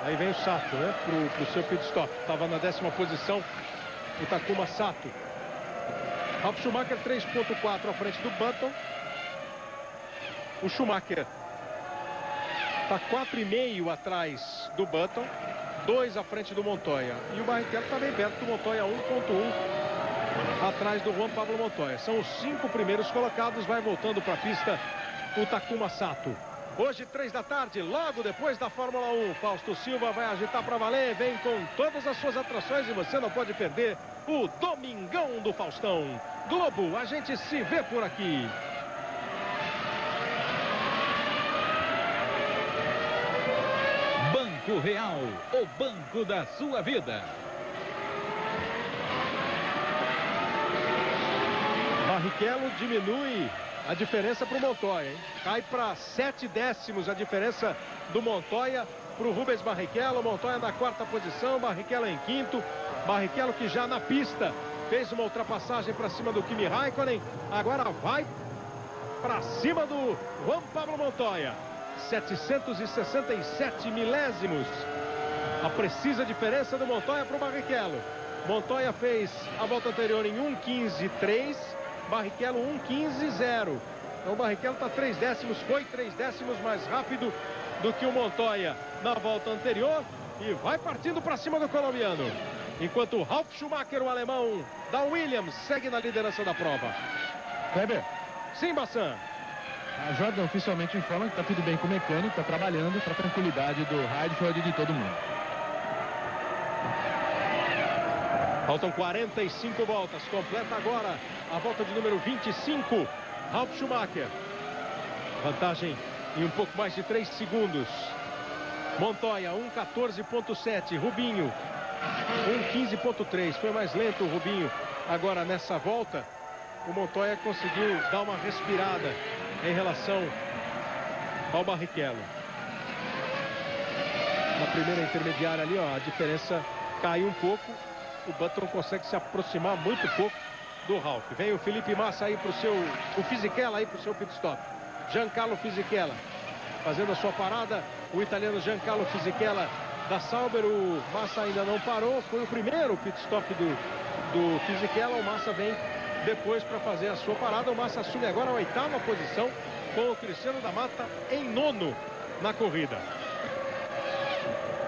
Aí vem o Sato, né, pro seu pit stop. Estava na 10ª posição o Takuma Sato. Ralf Schumacher 3.4 à frente do Button. O Schumacher está 4,5 atrás do Button, 2 à frente do Montoya. E o Barrichello está bem perto do Montoya, 1.1 atrás do Juan Pablo Montoya. São os 5 primeiros colocados. Vai voltando para a pista o Takuma Sato. Hoje, 3 da tarde, logo depois da Fórmula 1. Fausto Silva vai agitar para valer, vem com todas as suas atrações e você não pode perder o Domingão do Faustão. Globo, a gente se vê por aqui. Banco Real, o banco da sua vida. Barrichello diminui a diferença para o Montoya, hein? Cai para 7 décimos a diferença do Montoya para o Rubens Barrichello. Montoya na 4ª posição, Barrichello em 5º. Barrichello que já na pista fez uma ultrapassagem para cima do Kimi Raikkonen. Agora vai para cima do Juan Pablo Montoya. 767 milésimos. A precisa diferença do Montoya para o Barrichello. Montoya fez a volta anterior em 1:15.3. Barrichello 1:15.0. Então o Barrichello está 3 décimos, foi 3 décimos mais rápido do que o Montoya na volta anterior e vai partindo para cima do colombiano. Enquanto o Ralf Schumacher, o alemão da Williams, segue na liderança da prova. Kleber. Sim, Bassan. A Jordan oficialmente informa que está tudo bem com o mecânico, está trabalhando para a tranquilidade do Heidfeld e de todo mundo. Faltam 45 voltas. Completa agora a volta de número 25. Ralf Schumacher. Vantagem em um pouco mais de 3 segundos. Montoya, 1:14.7. Rubinho, 1:15.3. Foi mais lento o Rubinho. Agora nessa volta, o Montoya conseguiu dar uma respirada em relação ao Barrichello. Na primeira intermediária ali, ó, a diferença caiu um pouco. O Button consegue se aproximar muito pouco do Ralf. Vem o Felipe Massa aí pro seu... O Fisichella aí pro seu pit stop. Giancarlo Fisichella fazendo a sua parada. O italiano Giancarlo Fisichella da Sauber. O Massa ainda não parou. Foi o primeiro pit stop do Fisichella. O Massa vem depois para fazer a sua parada. O Massa assume agora a 8ª posição com o Cristiano da Mata em 9º na corrida.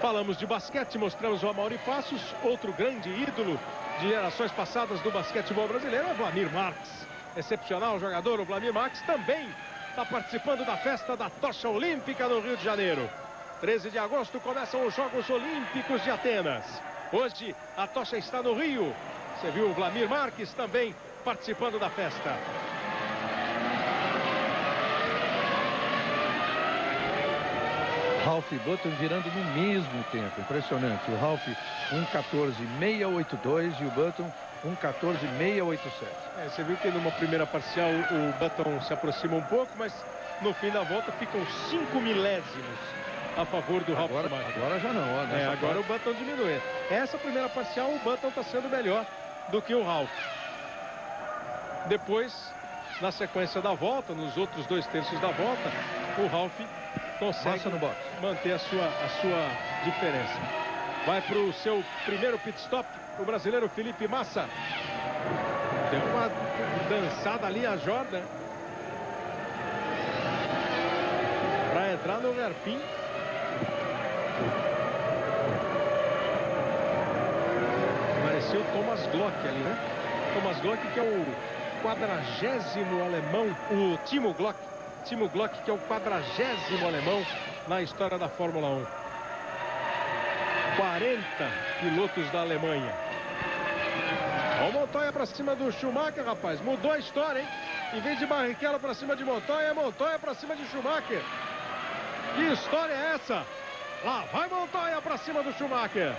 Falamos de basquete, mostramos o Amaury Passos, outro grande ídolo de gerações passadas do basquetebol brasileiro, é o Vlamir Marques. Excepcional jogador, o Vlamir Marques também está participando da festa da tocha olímpica no Rio de Janeiro. 13 de agosto começam os Jogos Olímpicos de Atenas. Hoje a tocha está no Rio. Você viu o Vlamir Marques também participando da festa. Ralf e Button virando no mesmo tempo, impressionante. O Ralf 1:14.682 e o Button 1:14.687. Você viu que numa primeira parcial o Button se aproxima um pouco, mas no fim da volta ficam 5 milésimos a favor do Ralf Schumacher. Agora já não, ó, agora o Button diminui. Essa primeira parcial o Button está sendo melhor do que o Ralf. Depois, na sequência da volta, nos outros 2/3 da volta, o Ralf consegue manter a sua diferença. Vai para o seu primeiro pit stop o brasileiro Felipe Massa. Deu uma dançada ali a Jordan para entrar no hairpin. Apareceu o Thomas Glock ali, né? Thomas Glock, que é o 40º alemão, o Timo Glock, que é o 40º alemão na história da Fórmula 1. 40 pilotos da Alemanha. Ó, o Montoya para cima do Schumacher, rapaz. Mudou a história, hein? Em vez de Barrichello para cima de Montoya, é Montoya para cima de Schumacher. Que história é essa? Lá vai Montoya para cima do Schumacher.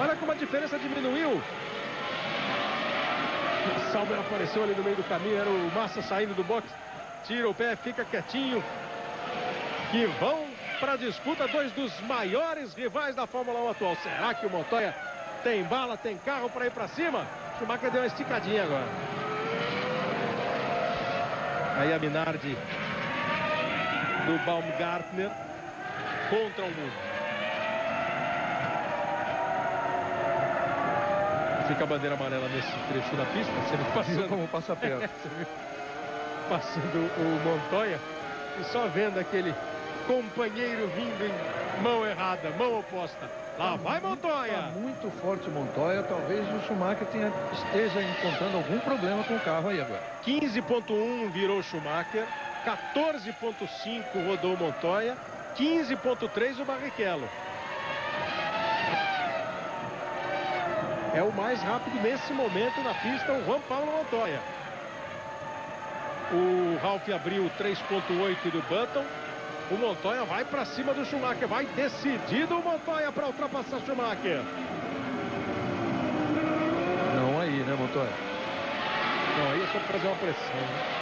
Olha como a diferença diminuiu. O Sauber apareceu ali no meio do caminho, era o Massa saindo do box, tira o pé, fica quietinho. Que vão para a disputa dois dos maiores rivais da Fórmula 1 atual. Será que o Montoya tem bala, tem carro para ir para cima? O Schumacher deu uma esticadinha agora. Aí a Minardi do Baumgartner contra o mundo. Fica a bandeira amarela nesse trecho da pista, sendo passando como passa-perna. Passando o Montoya e só vendo aquele companheiro vindo em mão errada, mão oposta. Lá vai Montoya. Tá muito forte o Montoya, talvez o Schumacher esteja encontrando algum problema com o carro aí agora. 15.1 virou Schumacher, 14.5 rodou o Montoya, 15.3 o Barrichello. É o mais rápido nesse momento na pista, o Juan Pablo Montoya. O Ralf abriu 3.8 do Button. O Montoya vai para cima do Schumacher. Vai decidido o Montoya para ultrapassar Schumacher. Não aí, né, Montoya? Não, aí é só fazer uma pressão, né?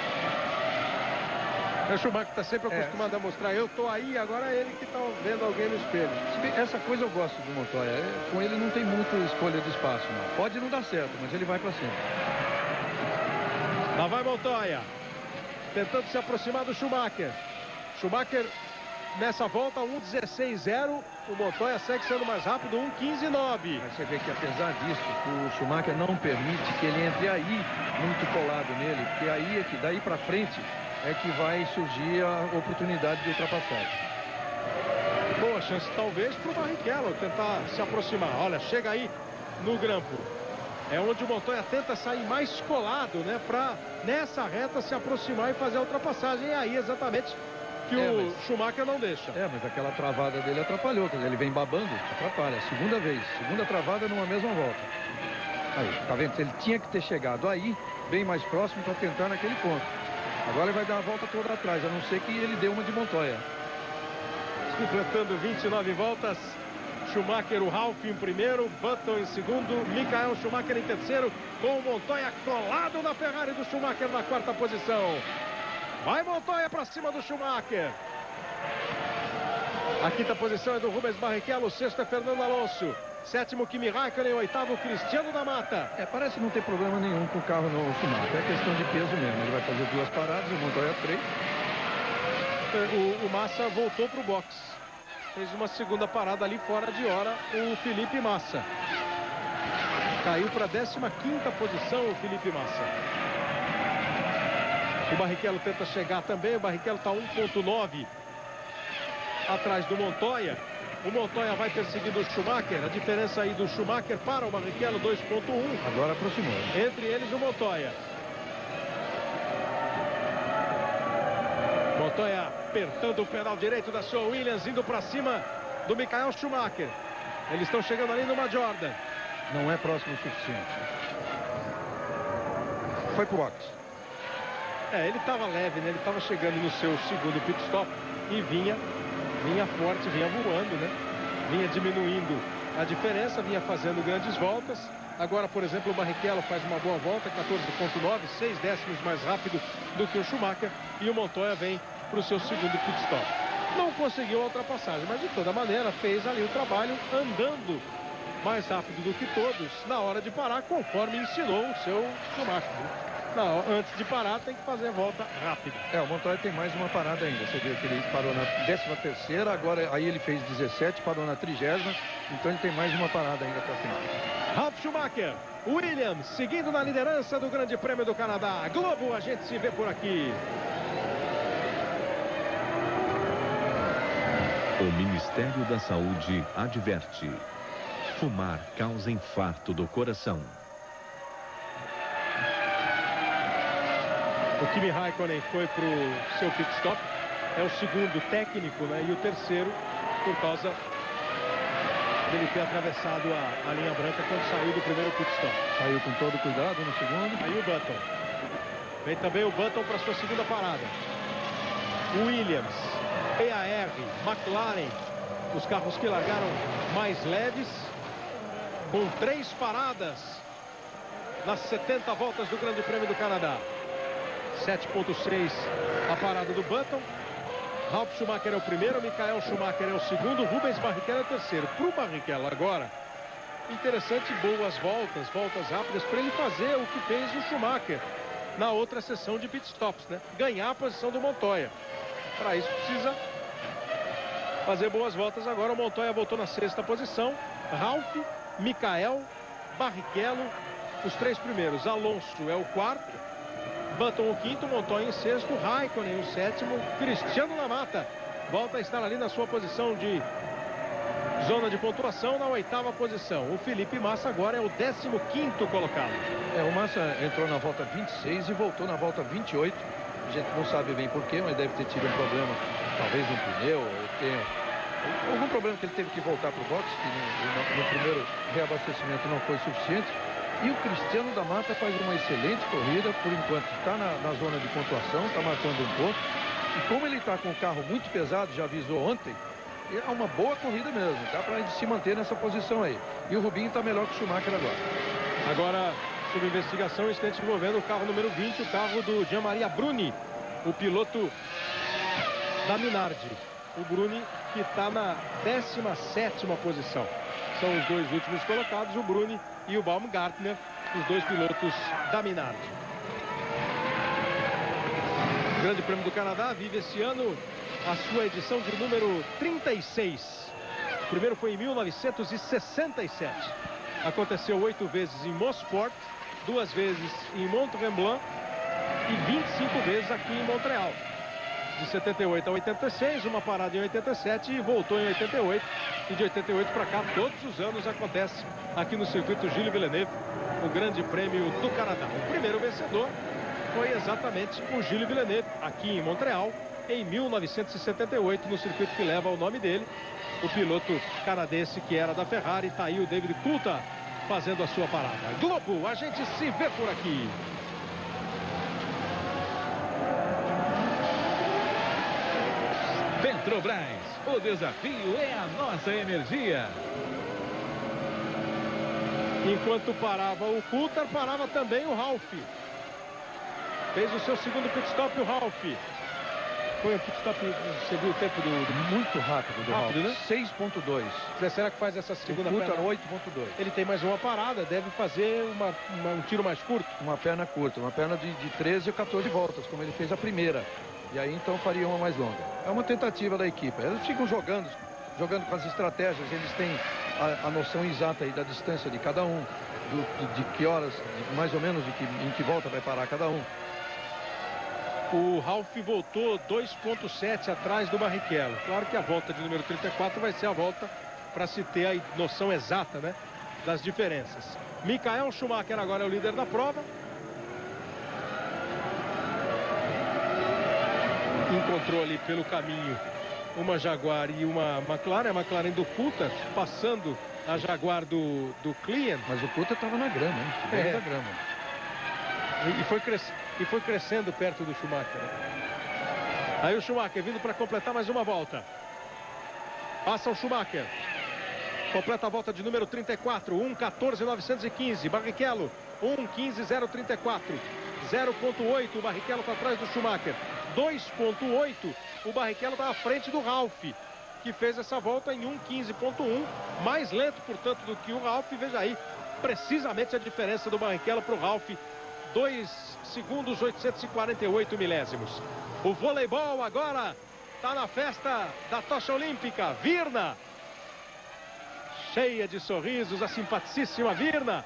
O Schumacher está sempre acostumado a mostrar, eu tô aí, agora é ele que está vendo alguém no espelho. Essa coisa eu gosto do Montoya. Com ele não tem muita escolha de espaço, não. Pode não dar certo, mas ele vai para cima. Lá vai Montoya, tentando se aproximar do Schumacher. Schumacher nessa volta 1:16.0. O Montoya segue sendo mais rápido, 1:15.9. Você vê que apesar disso, o Schumacher não permite que ele entre aí muito colado nele, porque aí é que daí para frente é que vai surgir a oportunidade de ultrapassagem. Boa chance talvez para o Barrichello tentar se aproximar. Olha, chega aí no grampo. É onde o Montoya tenta sair mais colado, né? Para nessa reta se aproximar e fazer a ultrapassagem. E aí exatamente que o Schumacher não deixa. Mas aquela travada dele atrapalhou. Quer dizer, ele vem babando, atrapalha. Segunda vez, segunda travada numa mesma volta. Aí, tá vendo? Ele tinha que ter chegado aí, bem mais próximo para tentar naquele ponto. Agora ele vai dar a volta toda atrás, a não ser que ele dê uma de Montoya. completando 29 voltas. Schumacher, o Ralf em primeiro, Button em segundo, Michael Schumacher em terceiro, com o Montoya colado na Ferrari do Schumacher na quarta posição. Vai Montoya para cima do Schumacher. A quinta posição é do Rubens Barrichello, o sexto é Fernando Alonso, sétimo Kimi Raikkonen, oitavo Cristiano da Mata. Parece não ter problema nenhum com o carro no Schumacher, é questão de peso mesmo. Ele vai fazer 2 paradas, o Montoya 3. O Massa voltou para o box. Fez uma segunda parada ali fora de hora o Felipe Massa. Caiu para a 15ª posição o Felipe Massa. O Barrichello tenta chegar também. O Barrichello está 1,9 atrás do Montoya. O Montoya vai perseguindo o Schumacher. A diferença aí do Schumacher para o Barrichello 2,1. Agora aproximou. Entre eles o Montoya. Montoya apertando o pedal direito da sua Williams, indo para cima do Michael Schumacher. Eles estão chegando ali numa Jordan. Não é próximo o suficiente. Foi pro box. Ele estava leve, né? Ele estava chegando no seu segundo pit stop e vinha forte, vinha voando, né? Vinha diminuindo a diferença, vinha fazendo grandes voltas. Agora, por exemplo, o Barrichello faz uma boa volta, 14,9, 6 décimos mais rápido do que o Schumacher. E o Montoya vem para o seu segundo pit stop. Não conseguiu a ultrapassagem, mas de toda maneira fez ali o trabalho andando mais rápido do que todos na hora de parar, conforme ensinou o seu Schumacher. Não, antes de parar tem que fazer a volta rápida. O Montoya tem mais uma parada ainda. Você viu que ele parou na 13ª, agora aí ele fez 17, parou na 30ª, então ele tem mais uma parada ainda para final. Ralf Schumacher, Williams, seguindo na liderança do Grande Prêmio do Canadá. Globo, a gente se vê por aqui. O Ministério da Saúde adverte: fumar causa infarto do coração. O Kimi Raikkonen foi para o seu pit stop. É o segundo técnico, né? E o terceiro por causa dele ter atravessado a linha branca quando saiu do primeiro pit stop. Saiu com todo cuidado no segundo. Aí o Button. Vem também o Button para sua segunda parada. Williams, PAR, McLaren, os carros que largaram mais leves, com 3 paradas nas 70 voltas do Grande Prêmio do Canadá. 7,6 a parada do Button. Ralf Schumacher é o primeiro, Michael Schumacher é o segundo, Rubens Barrichello é o terceiro. Para o Barrichello agora, interessante, boas voltas rápidas para ele fazer o que fez o Schumacher na outra sessão de pitstops, né? Ganhar a posição do Montoya. Para isso precisa fazer boas voltas agora. O Montoya voltou na 6ª posição. Ralf, Michael, Barrichello, os 3 primeiros. Alonso é o 4º. Button o 5º, Montoya em 6º, Raikkonen o 7º, Cristiano da Mata volta a estar ali na sua posição de zona de pontuação, na 8ª posição. O Felipe Massa agora é o 15º colocado. O Massa entrou na volta 26 e voltou na volta 28. A gente não sabe bem porquê, mas deve ter tido um problema, talvez no pneu, ou tenha algum problema que ele teve que voltar para o box, que no primeiro reabastecimento não foi suficiente. E o Cristiano da Mata faz uma excelente corrida, por enquanto está na zona de pontuação, está marcando um ponto. E como ele está com o carro muito pesado, já avisou ontem, é uma boa corrida mesmo, dá para se manter nessa posição aí. E o Rubinho está melhor que o Schumacher agora. Agora, sob investigação, incidente envolvendo o carro número 20, o carro do Jean-Maria Bruni, o piloto da Minardi. O Bruni que está na 17ª posição. São os 2 últimos colocados, o Bruni e o Baumgartner, os 2 pilotos da Minardi. O Grande Prêmio do Canadá vive esse ano a sua edição de número 36. O primeiro foi em 1967. Aconteceu 8 vezes em Mosport, 2 vezes em Mont-Tremblant e 25 vezes aqui em Montreal. De 78 a 86, uma parada em 87 e voltou em 88. E de 88 para cá, todos os anos acontece aqui no circuito Gilles Villeneuve, o Grande Prêmio do Canadá. O primeiro vencedor foi exatamente o Gilles Villeneuve, aqui em Montreal, em 1978, no circuito que leva o nome dele. O piloto canadense que era da Ferrari, tá aí o David Coulthard fazendo a sua parada. Globo, a gente se vê por aqui. Petrobras, O desafio é a nossa energia. Enquanto parava o Coulthard, parava também o Ralf. Fez o seu segundo pit stop o Ralf. Foi um pit stop, você viu o tempo muito rápido do rápido, Ralf. né? 6.2. Será que faz essa segunda O Coulthard perna? 8.2. Ele tem mais uma parada, deve fazer um tiro mais curto. Uma perna curta, uma perna de 13 ou 14 voltas, como ele fez a primeira. E aí então faria uma mais longa. É uma tentativa da equipe. Eles ficam jogando com as estratégias, eles têm a noção exata aí da distância de cada um, de que horas, mais ou menos em que volta vai parar cada um. O Ralf voltou 2.7 atrás do Barrichello. Claro que a volta de número 34 vai ser a volta para se ter a noção exata, né, das diferenças. Michael Schumacher agora é o líder da prova. Encontrou ali pelo caminho uma Jaguar e uma McLaren. A McLaren do Coulthard passando a Jaguar do Klian. Mas o Coulthard estava na grama, hein? É. Da grama. E foi crescendo perto do Schumacher. Aí o Schumacher vindo para completar mais uma volta. Passa o Schumacher. Completa a volta de número 34. 1.14.915. Barrichello 1.15.034. 0.8. O Barrichello está atrás do Schumacher. 2.8. O Barrichello está à frente do Ralf, que fez essa volta em 1.15.1. Mais lento, portanto, do que o Ralf. Veja aí, precisamente a diferença do Barrichello para o Ralf. 2 segundos 848 milésimos. O voleibol agora está na festa da tocha olímpica. Virna, cheia de sorrisos, a simpaticíssima Virna.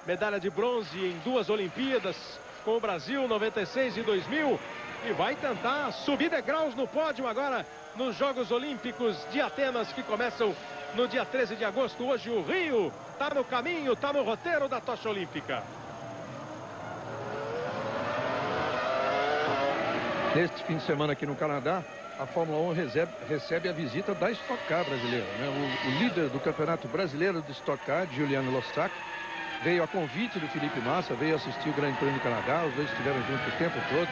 Medalha de bronze em 2 Olimpíadas com o Brasil, 96 e 2000. E vai tentar subir degraus no pódio agora nos Jogos Olímpicos de Atenas, que começam no dia 13 de agosto. Hoje o Rio está no caminho, está no roteiro da tocha olímpica. Neste fim de semana aqui no Canadá, a Fórmula 1 recebe a visita da Stock Car brasileira, né? O líder do Campeonato Brasileiro de Stock Car, Juliano Lossac, veio a convite do Felipe Massa, veio assistir o Grande Prêmio do Canadá. Os dois estiveram juntos o tempo todo.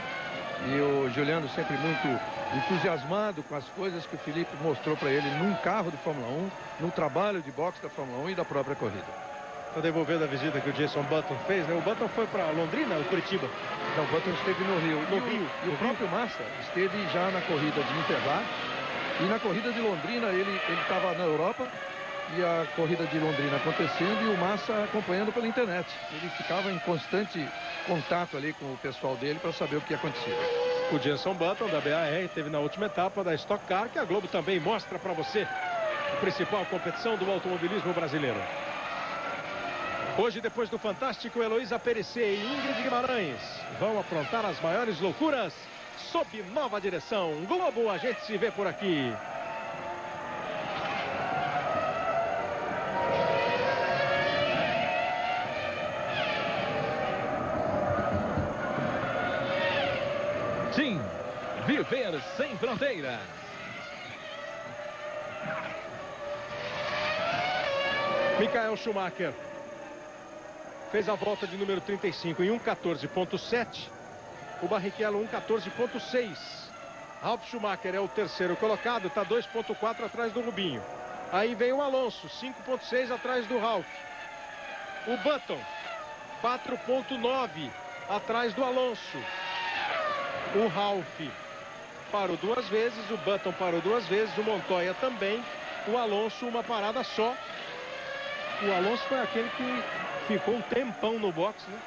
E o Juliano sempre muito entusiasmado com as coisas que o Felipe mostrou para ele num carro de Fórmula 1, no trabalho de boxe da Fórmula 1 e da própria corrida. Está devolvendo a visita que o Jason Button fez, né? O Button foi para Londrina ou Curitiba? Não, o Button esteve no Rio. E o próprio Massa esteve já na corrida de Interlagos. E na corrida de Londrina ele estava na Europa. E a corrida de Londrina acontecendo e o Massa acompanhando pela internet. Ele ficava em constante contato ali com o pessoal dele para saber o que acontecia. O Jenson Button da BAR teve na última etapa da Stock Car, que a Globo também mostra para você a principal competição do automobilismo brasileiro. Hoje, depois do Fantástico, Heloísa Perissé e Ingrid Guimarães vão aprontar as maiores loucuras sob nova direção. Globo, a gente se vê por aqui. Sim, viver sem fronteiras. Michael Schumacher fez a volta de número 35 em 1.14.7. O Barrichello 1.14.6. Ralf Schumacher é o terceiro colocado, está 2.4 atrás do Rubinho. Aí vem o Alonso, 5.6 atrás do Ralf. O Button, 4.9 atrás do Alonso. O Ralf parou 2 vezes, o Button parou 2 vezes, o Montoya também. O Alonso uma parada só. O Alonso foi aquele que ficou um tempão no box, né?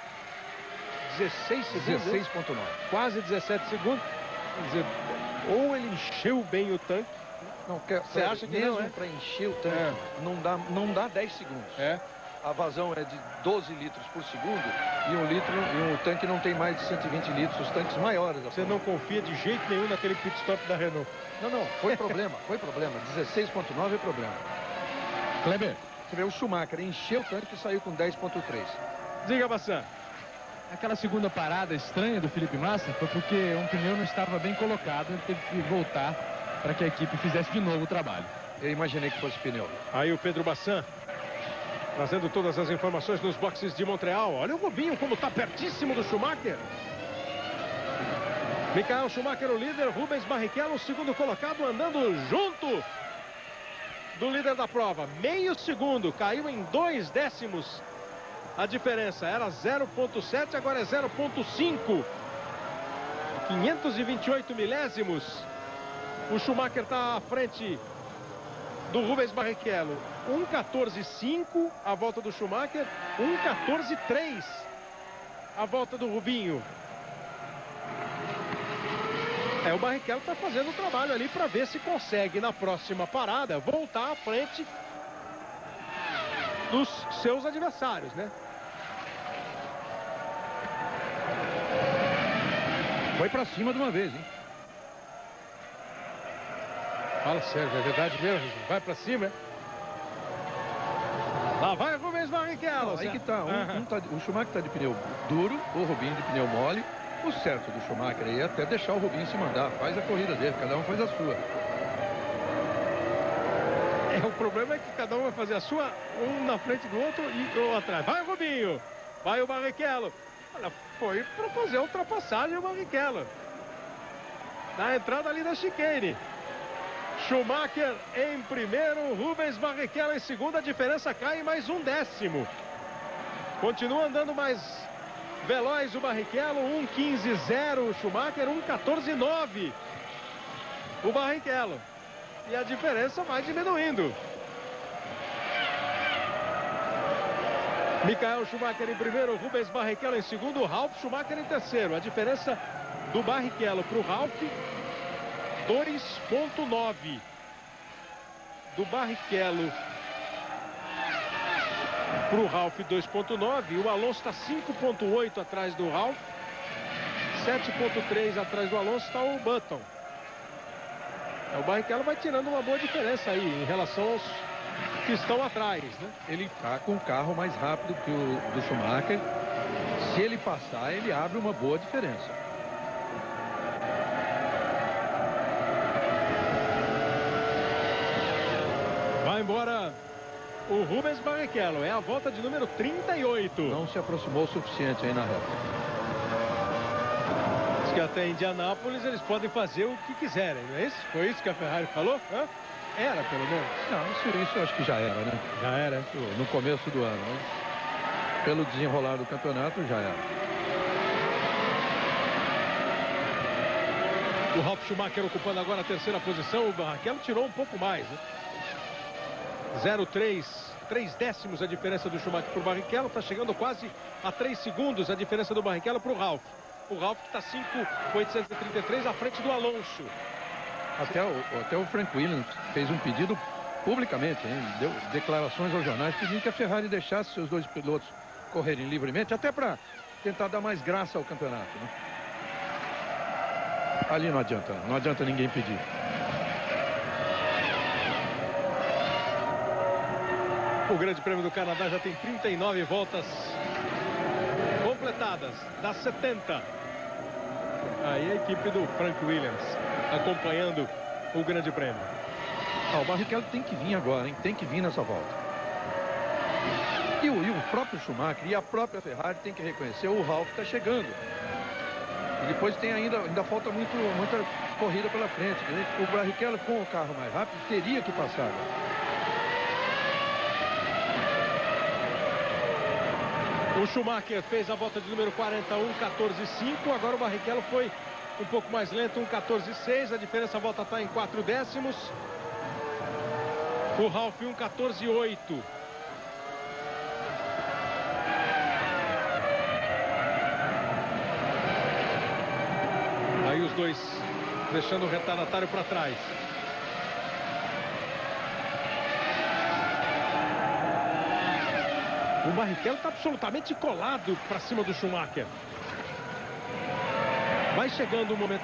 16 segundos. 16.9. Quase 17 segundos. Quer dizer, ou ele encheu bem o tanque. Não, você acha que mesmo não, é? para encher o tanque, não dá 10 segundos. É. A vazão é de 12 litros por segundo e um tanque não tem mais de 120 litros, os tanques maiores. Você não confia de jeito nenhum naquele pit stop da Renault. Não, foi problema, foi problema. 16.9 é problema. Kleber. Você vê, o Schumacher encheu o tanque e saiu com 10.3. Diga, Bassan. Aquela segunda parada estranha do Felipe Massa foi porque um pneu não estava bem colocado, ele teve que voltar para que a equipe fizesse de novo o trabalho. Eu imaginei que fosse pneu. Aí o Pedro Bassan trazendo todas as informações nos boxes de Montreal. Olha o Rubinho como está pertíssimo do Schumacher. Michael Schumacher o líder, Rubens Barrichello o segundo colocado, andando junto do líder da prova. Meio segundo, caiu em 2 décimos a diferença. Era 0,7, agora é 0,5. 528 milésimos. O Schumacher está à frente do Rubens Barrichello. 1,14,5 a volta do Schumacher, 1,14,3 a volta do Rubinho. O Barrichello está fazendo o trabalho ali para ver se consegue na próxima parada voltar à frente dos seus adversários, né? Foi para cima de uma vez, hein? Fala sério, é verdade mesmo? Vai para cima, Lá vai o Rubens Barrichello. Aí que tá. O Schumacher tá de pneu duro, o Rubinho de pneu mole. O certo do Schumacher aí é até deixar o Rubinho se mandar. Faz a corrida dele, cada um faz a sua. O problema é que cada um vai fazer a sua, um na frente do outro e o atrás. Vai o Rubinho, vai o Barrichello. Olha, foi para fazer a ultrapassagem o Barrichello. Na entrada ali da chicane. Schumacher em primeiro, Rubens Barrichello em segundo. A diferença cai em mais 1 décimo. Continua andando mais veloz o Barrichello. 1,15,0 o Schumacher, 1,14,9 o Barrichello. E a diferença vai diminuindo. Michael Schumacher em primeiro, Rubens Barrichello em segundo, Ralf Schumacher em terceiro. A diferença do Barrichello para o Ralf, 2,9. Do Barrichello para o Ralf, 2,9. O Alonso está 5,8 atrás do Ralf. 7,3 atrás do Alonso está o Button. O Barrichello vai tirando uma boa diferença aí em relação aos que estão atrás, né? Ele está com um carro mais rápido que o do Schumacher. Se ele passar, ele abre uma boa diferença. Vai embora o Rubens Barrichello. É a volta de número 38. Não se aproximou o suficiente aí na reta. Que até Indianápolis eles podem fazer o que quiserem, não é isso? Foi isso que a Ferrari falou? Hã? Era, pelo menos. Não, isso eu acho que já era, né? Já era. No começo do ano, né? Pelo desenrolar do campeonato, já era. O Ralf Schumacher ocupando agora a terceira posição. O Barrichello tirou um pouco mais, né? 0,3, 3 décimos a diferença do Schumacher para o Barrichello. Está chegando quase a 3 segundos a diferença do Barrichello para o Ralf. O Ralf que está 5,833 à frente do Alonso. Até o Frank Williams fez um pedido publicamente, hein? Deu declarações aos jornais pedindo que a Ferrari deixasse seus dois pilotos correrem livremente, até para tentar dar mais graça ao campeonato, né? Ali não adianta ninguém pedir. O Grande Prêmio do Canadá já tem 39 voltas completadas das 70. Aí a equipe do Frank Williams acompanhando o Grande Prêmio. O Barrichello tem que vir agora, hein? Tem que vir nessa volta. E o próprio Schumacher e a própria Ferrari tem que reconhecer o Ralf está chegando. E depois tem ainda falta muita corrida pela frente, né? O Barrichello com o carro mais rápido teria que passar. O Schumacher fez a volta de número 41, 14,5. Agora o Barrichello foi um pouco mais lento, 1,14,6. A diferença volta a estar em 4 décimos. O Ralf 1,14,8. Aí os dois deixando o retardatário para trás. O Barrichello está absolutamente colado para cima do Schumacher. Vai chegando o momento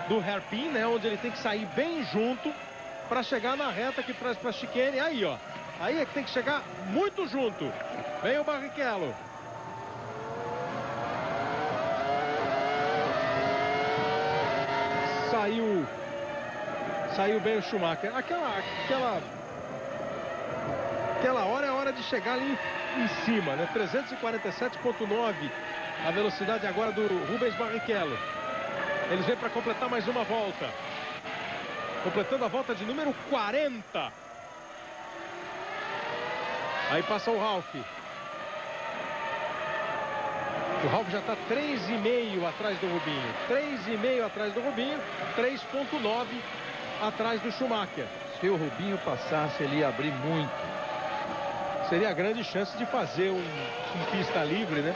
do hairpin, né? Onde ele tem que sair bem junto para chegar na reta que traz para a chicane. Aí, ó. Aí é que tem que chegar muito junto. Vem o Barrichello. Saiu bem o Schumacher. Aquela hora é hora de chegar ali em cima, né? 347,9 a velocidade agora do Rubens Barrichello. Eles vêm para completar mais uma volta. Completando a volta de número 40 Aí passa o Ralf. O Ralf já está 3,5 atrás do Rubinho. 3,5 atrás do Rubinho. 3,9 atrás do Schumacher. Se o Rubinho passasse, ele ia abrir muito. Seria a grande chance de fazer um pista livre, né?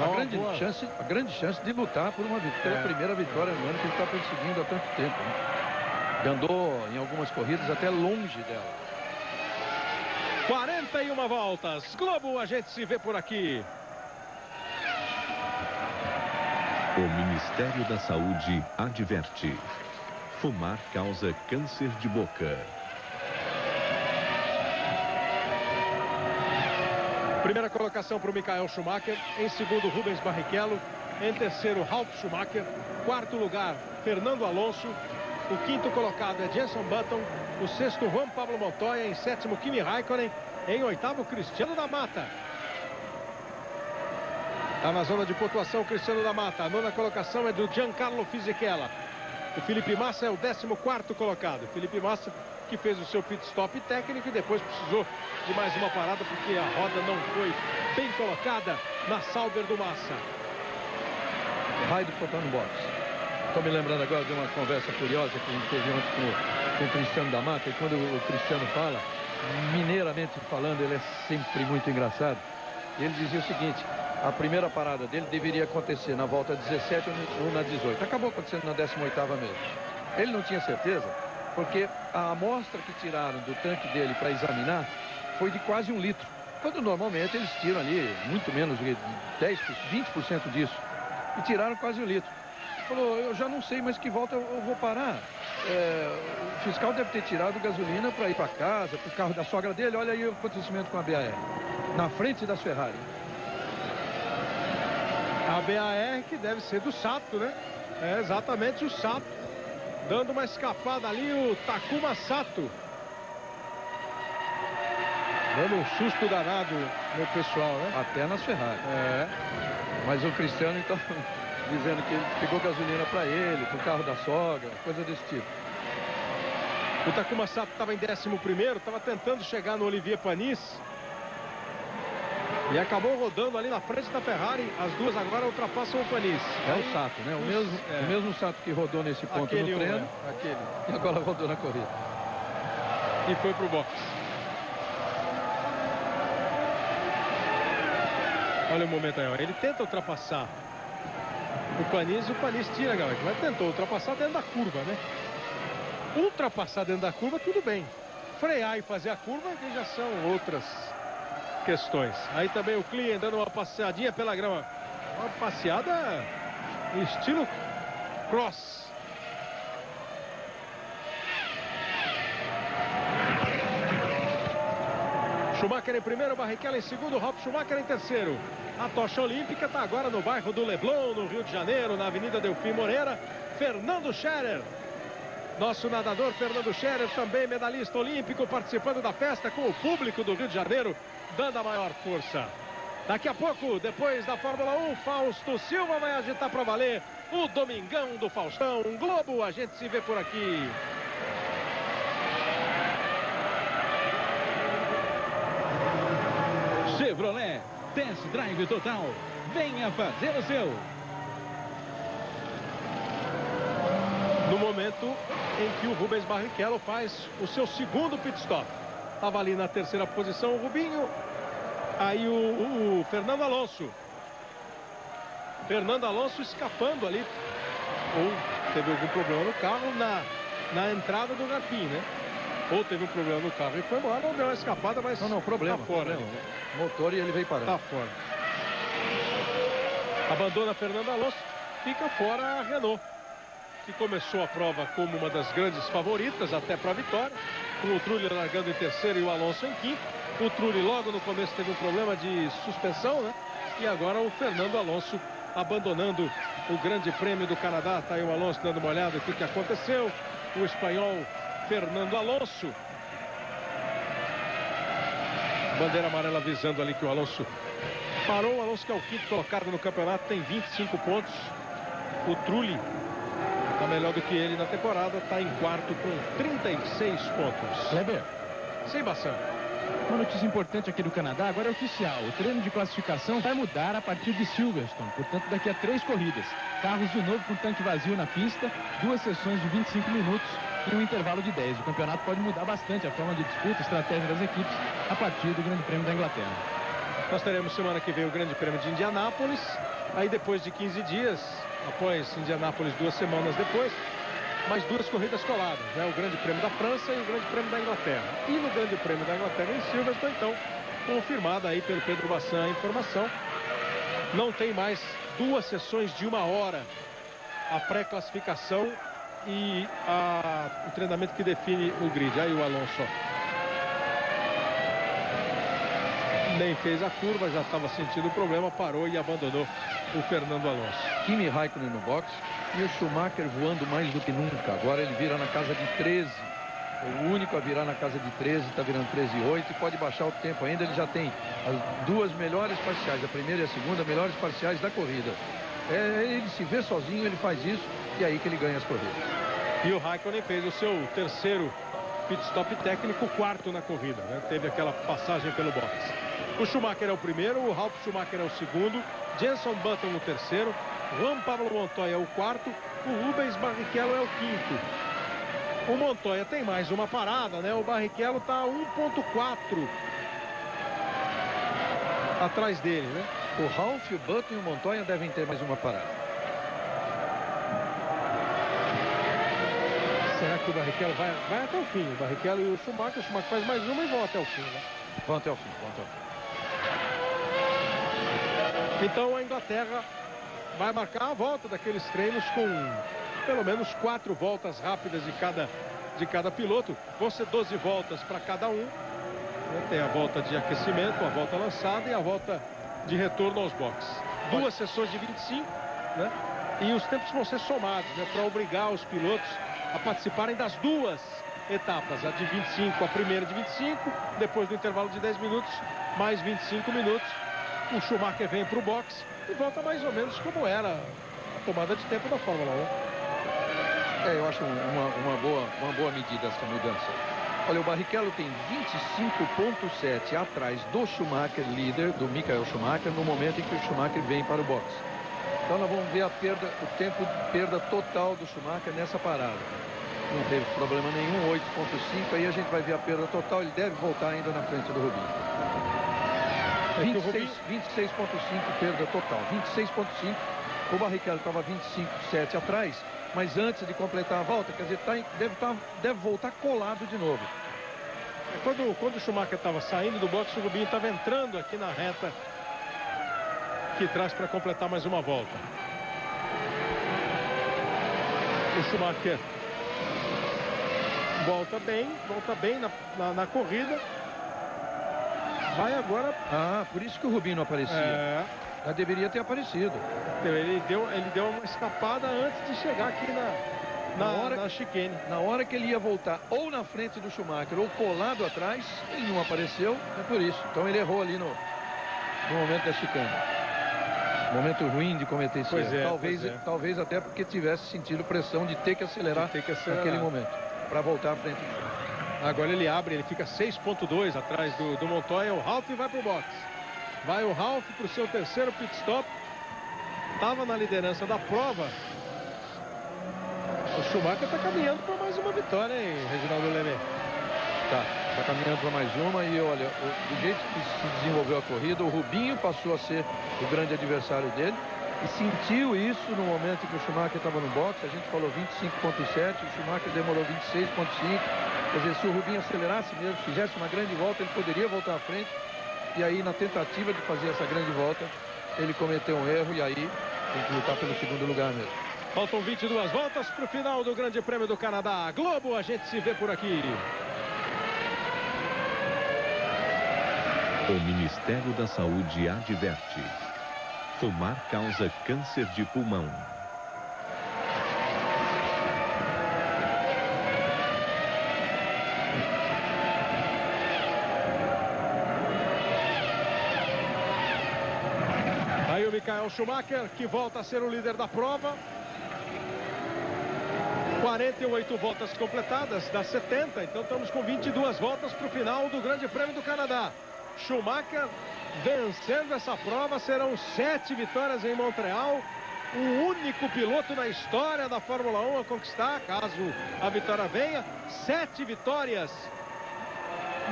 A grande chance de lutar por pela primeira vitória no ano que ele está perseguindo há tanto tempo, né? Andou em algumas corridas até longe dela. 41 voltas. Globo, a gente se vê por aqui. O Ministério da Saúde adverte: fumar causa câncer de boca. Primeira colocação para o Michael Schumacher. Em segundo, Rubens Barrichello. Em terceiro, Ralf Schumacher. Quarto lugar, Fernando Alonso. O quinto colocado é Jenson Button. O sexto, Juan Pablo Montoya. Em sétimo, Kimi Raikkonen. Em oitavo, Cristiano da Mata. Está na zona de pontuação, Cristiano da Mata. A nona colocação é do Giancarlo Fisichella. O Felipe Massa é o 14º colocado. Felipe Massa, que fez o seu pit stop técnico e depois precisou de mais uma parada porque a roda não foi bem colocada na Sauber do Massa. Raid botar no box. Estou me lembrando agora de uma conversa curiosa que a gente teve ontem com o Cristiano da Mata. E quando o Cristiano fala, mineiramente falando, ele é sempre muito engraçado. Ele dizia o seguinte: a primeira parada dele deveria acontecer na volta 17 ou na 18. Acabou acontecendo na 18ª mesmo. Ele não tinha certeza, porque a amostra que tiraram do tanque dele para examinar foi de quase 1 litro. Quando normalmente eles tiram ali muito menos de 10%, 20% disso. E tiraram quase 1 litro. Falou: eu já não sei mais que volta eu vou parar. O fiscal deve ter tirado gasolina para ir para casa, para o carro da sogra dele. Olha aí o acontecimento com a BAR. Na frente das Ferrari. A BAR que deve ser do Sato, né? É exatamente o Sato. Dando uma escapada ali, o Takuma Sato. Dando um susto danado no pessoal, né? Até nas Ferrari. Mas o Cristiano, então, dizendo que ele pegou gasolina para ele, pro carro da sogra, coisa desse tipo. O Takuma Sato estava em 11º, estava tentando chegar no Olivier Panis. E acabou rodando ali na frente da Ferrari. As duas agora ultrapassam o Panis. É o Sato, né? O mesmo Sato que rodou nesse ponto aquele no treino. Aquele. E agora rodou na corrida. E foi pro box. Olha o momento aí, ó. Ele tenta ultrapassar o Panis tira, galera. Mas tentou ultrapassar dentro da curva, né? Ultrapassar dentro da curva, tudo bem. Frear e fazer a curva, que já são outras questões. Aí também o Klein dando uma passeadinha pela grama. Uma passeada em estilo cross. Schumacher em primeiro, Barrichello em segundo, Ralf Schumacher em terceiro. A tocha olímpica está agora no bairro do Leblon, no Rio de Janeiro, na Avenida Delfim Moreira. Fernando Scherer. Nosso nadador Fernando Scherer, também medalhista olímpico, participando da festa com o público do Rio de Janeiro, dando a maior força. Daqui a pouco, depois da Fórmula 1, Fausto Silva vai agitar para valer o Domingão do Faustão. Globo, a gente se vê por aqui. Chevrolet, Test Drive Total. Venha fazer o seu. No momento em que o Rubens Barrichello faz o seu segundo pit stop. Estava ali na terceira posição o Rubinho. Aí o Fernando Alonso. Fernando Alonso escapando ali. Ou teve algum problema no carro na entrada do Garpin, né? Ou teve um problema no carro e foi embora. Ou deu uma escapada, mas não, problema. Tá fora. Problema. Motor e ele veio parando. Tá fora. Abandona Fernando Alonso. Fica fora a Renault, que começou a prova como uma das grandes favoritas até para a vitória, com o Trulli largando em terceiro e o Alonso em quinto. O Trulli logo no começo teve um problema de suspensão, né? E agora o Fernando Alonso abandonando o Grande Prêmio do Canadá. Tá aí o Alonso dando uma olhada o que aconteceu. O espanhol Fernando Alonso. Bandeira amarela avisando ali que o Alonso parou. O Alonso, que é o quinto colocado no campeonato, tem 25 pontos. O Trulli está melhor do que ele na temporada, está em quarto com 36 pontos. Kleber, Sim, Bassam. Uma notícia importante aqui do Canadá, agora é oficial. O treino de classificação vai mudar a partir de Silverstone, portanto daqui a 3 corridas. Carros de novo com tanque vazio na pista, 2 sessões de 25 minutos e um intervalo de 10. O campeonato pode mudar bastante a forma de disputa, estratégia das equipes a partir do Grande Prêmio da Inglaterra. Nós teremos semana que vem o Grande Prêmio de Indianápolis, aí depois de 15 dias, após Indianápolis 2 semanas depois, mais 2 corridas coladas, né? O Grande Prêmio da França e o Grande Prêmio da Inglaterra. E no Grande Prêmio da Inglaterra em Silverstone, então, confirmada aí pelo Pedro Bassan a informação, não tem mais 2 sessões de 1 hora, a pré-classificação e o treinamento que define o grid. Aí o Alonso nem fez a curva, já estava sentindo o problema, parou e abandonou o Fernando Alonso. Kimi Raikkonen no box e o Schumacher voando mais do que nunca. Agora ele vira na casa de 13. O único a virar na casa de 13, está virando 13,8 e pode baixar o tempo ainda. Ele já tem as 2 melhores parciais, a primeira e a segunda, melhores parciais da corrida. Ele se vê sozinho, ele faz isso e é aí que ele ganha as corridas. E o Raikkonen fez o seu terceiro pit stop técnico, 4º na corrida, né? Teve aquela passagem pelo box. O Schumacher é o primeiro, o Ralf Schumacher é o segundo, Jenson Button o terceiro, Juan Pablo Montoya é o 4º, o Rubens Barrichello é o 5º. O Montoya tem mais uma parada, né? O Barrichello está 1,4 atrás dele, né? O Ralf, o Button e o Montoya devem ter mais uma parada. Será que o Barrichello vai até o fim? O Barrichello e o Schumacher faz mais uma e vão até o fim, né? Vão até o fim, vão até o fim. Então a Inglaterra vai marcar a volta daqueles treinos com pelo menos 4 voltas rápidas de cada piloto. Vão ser 12 voltas para cada um. Tem a volta de aquecimento, a volta lançada e a volta de retorno aos boxes. 2 sessões de 25, né? E os tempos vão ser somados, né? Para obrigar os pilotos a participarem das 2 etapas. A de 25, a primeira de 25, depois do intervalo de 10 minutos, mais 25 minutos. O Schumacher vem para o box e volta mais ou menos como era a tomada de tempo da Fórmula 1. Eu acho uma boa medida essa mudança. Olha, o Barrichello tem 25,7 atrás do Schumacher, líder, do Michael Schumacher, no momento em que o Schumacher vem para o box. Então nós vamos ver o tempo de perda total do Schumacher nessa parada. Não teve problema nenhum, 8,5, aí a gente vai ver a perda total, ele deve voltar ainda na frente do Rubinho. 26,5 perda total, 26,5. O Barrichello estava 25,7 atrás, mas antes de completar a volta, quer dizer, deve voltar colado de novo. Quando o Schumacher estava saindo do box, o Rubinho estava entrando aqui na reta que traz para completar mais uma volta. O Schumacher volta bem na corrida. Vai agora. Por isso que o Rubinho não aparecia. Já deveria ter aparecido. Ele deu uma escapada antes de chegar aqui na chicane. Na hora que ele ia voltar ou na frente do Schumacher ou colado atrás, ele não apareceu, é por isso. Então ele errou ali no momento da chicane. Momento ruim de cometer esse erro. Talvez até porque tivesse sentido pressão de ter que acelerar naquele momento, para voltar à frente do Schumacher. Agora ele abre, ele fica 6,2 atrás do Montoya. O Ralf vai para o box. Vai o Ralf para o seu terceiro pit stop. Estava na liderança da prova. O Schumacher está caminhando para mais uma vitória, hein, Reginaldo Leme? Tá caminhando para mais uma e olha, do jeito que se desenvolveu a corrida, o Rubinho passou a ser o grande adversário dele e sentiu isso no momento em que o Schumacher estava no box. A gente falou 25,7, o Schumacher demorou 26,5. Quer dizer, se o Rubinho acelerasse mesmo, fizesse uma grande volta, ele poderia voltar à frente. E aí, na tentativa de fazer essa grande volta, ele cometeu um erro e aí tem que lutar pelo segundo lugar mesmo. Faltam 22 voltas para o final do Grande Prêmio do Canadá. Globo, a gente se vê por aqui. O Ministério da Saúde adverte: fumar causa câncer de pulmão. Aí o Michael Schumacher, que volta a ser o líder da prova. 48 voltas completadas, das 70. Então estamos com 22 voltas para o final do Grande Prêmio do Canadá. Schumacher vencendo essa prova. Serão 7 vitórias em Montreal. O único piloto na história da Fórmula 1 a conquistar, caso a vitória venha, 7 vitórias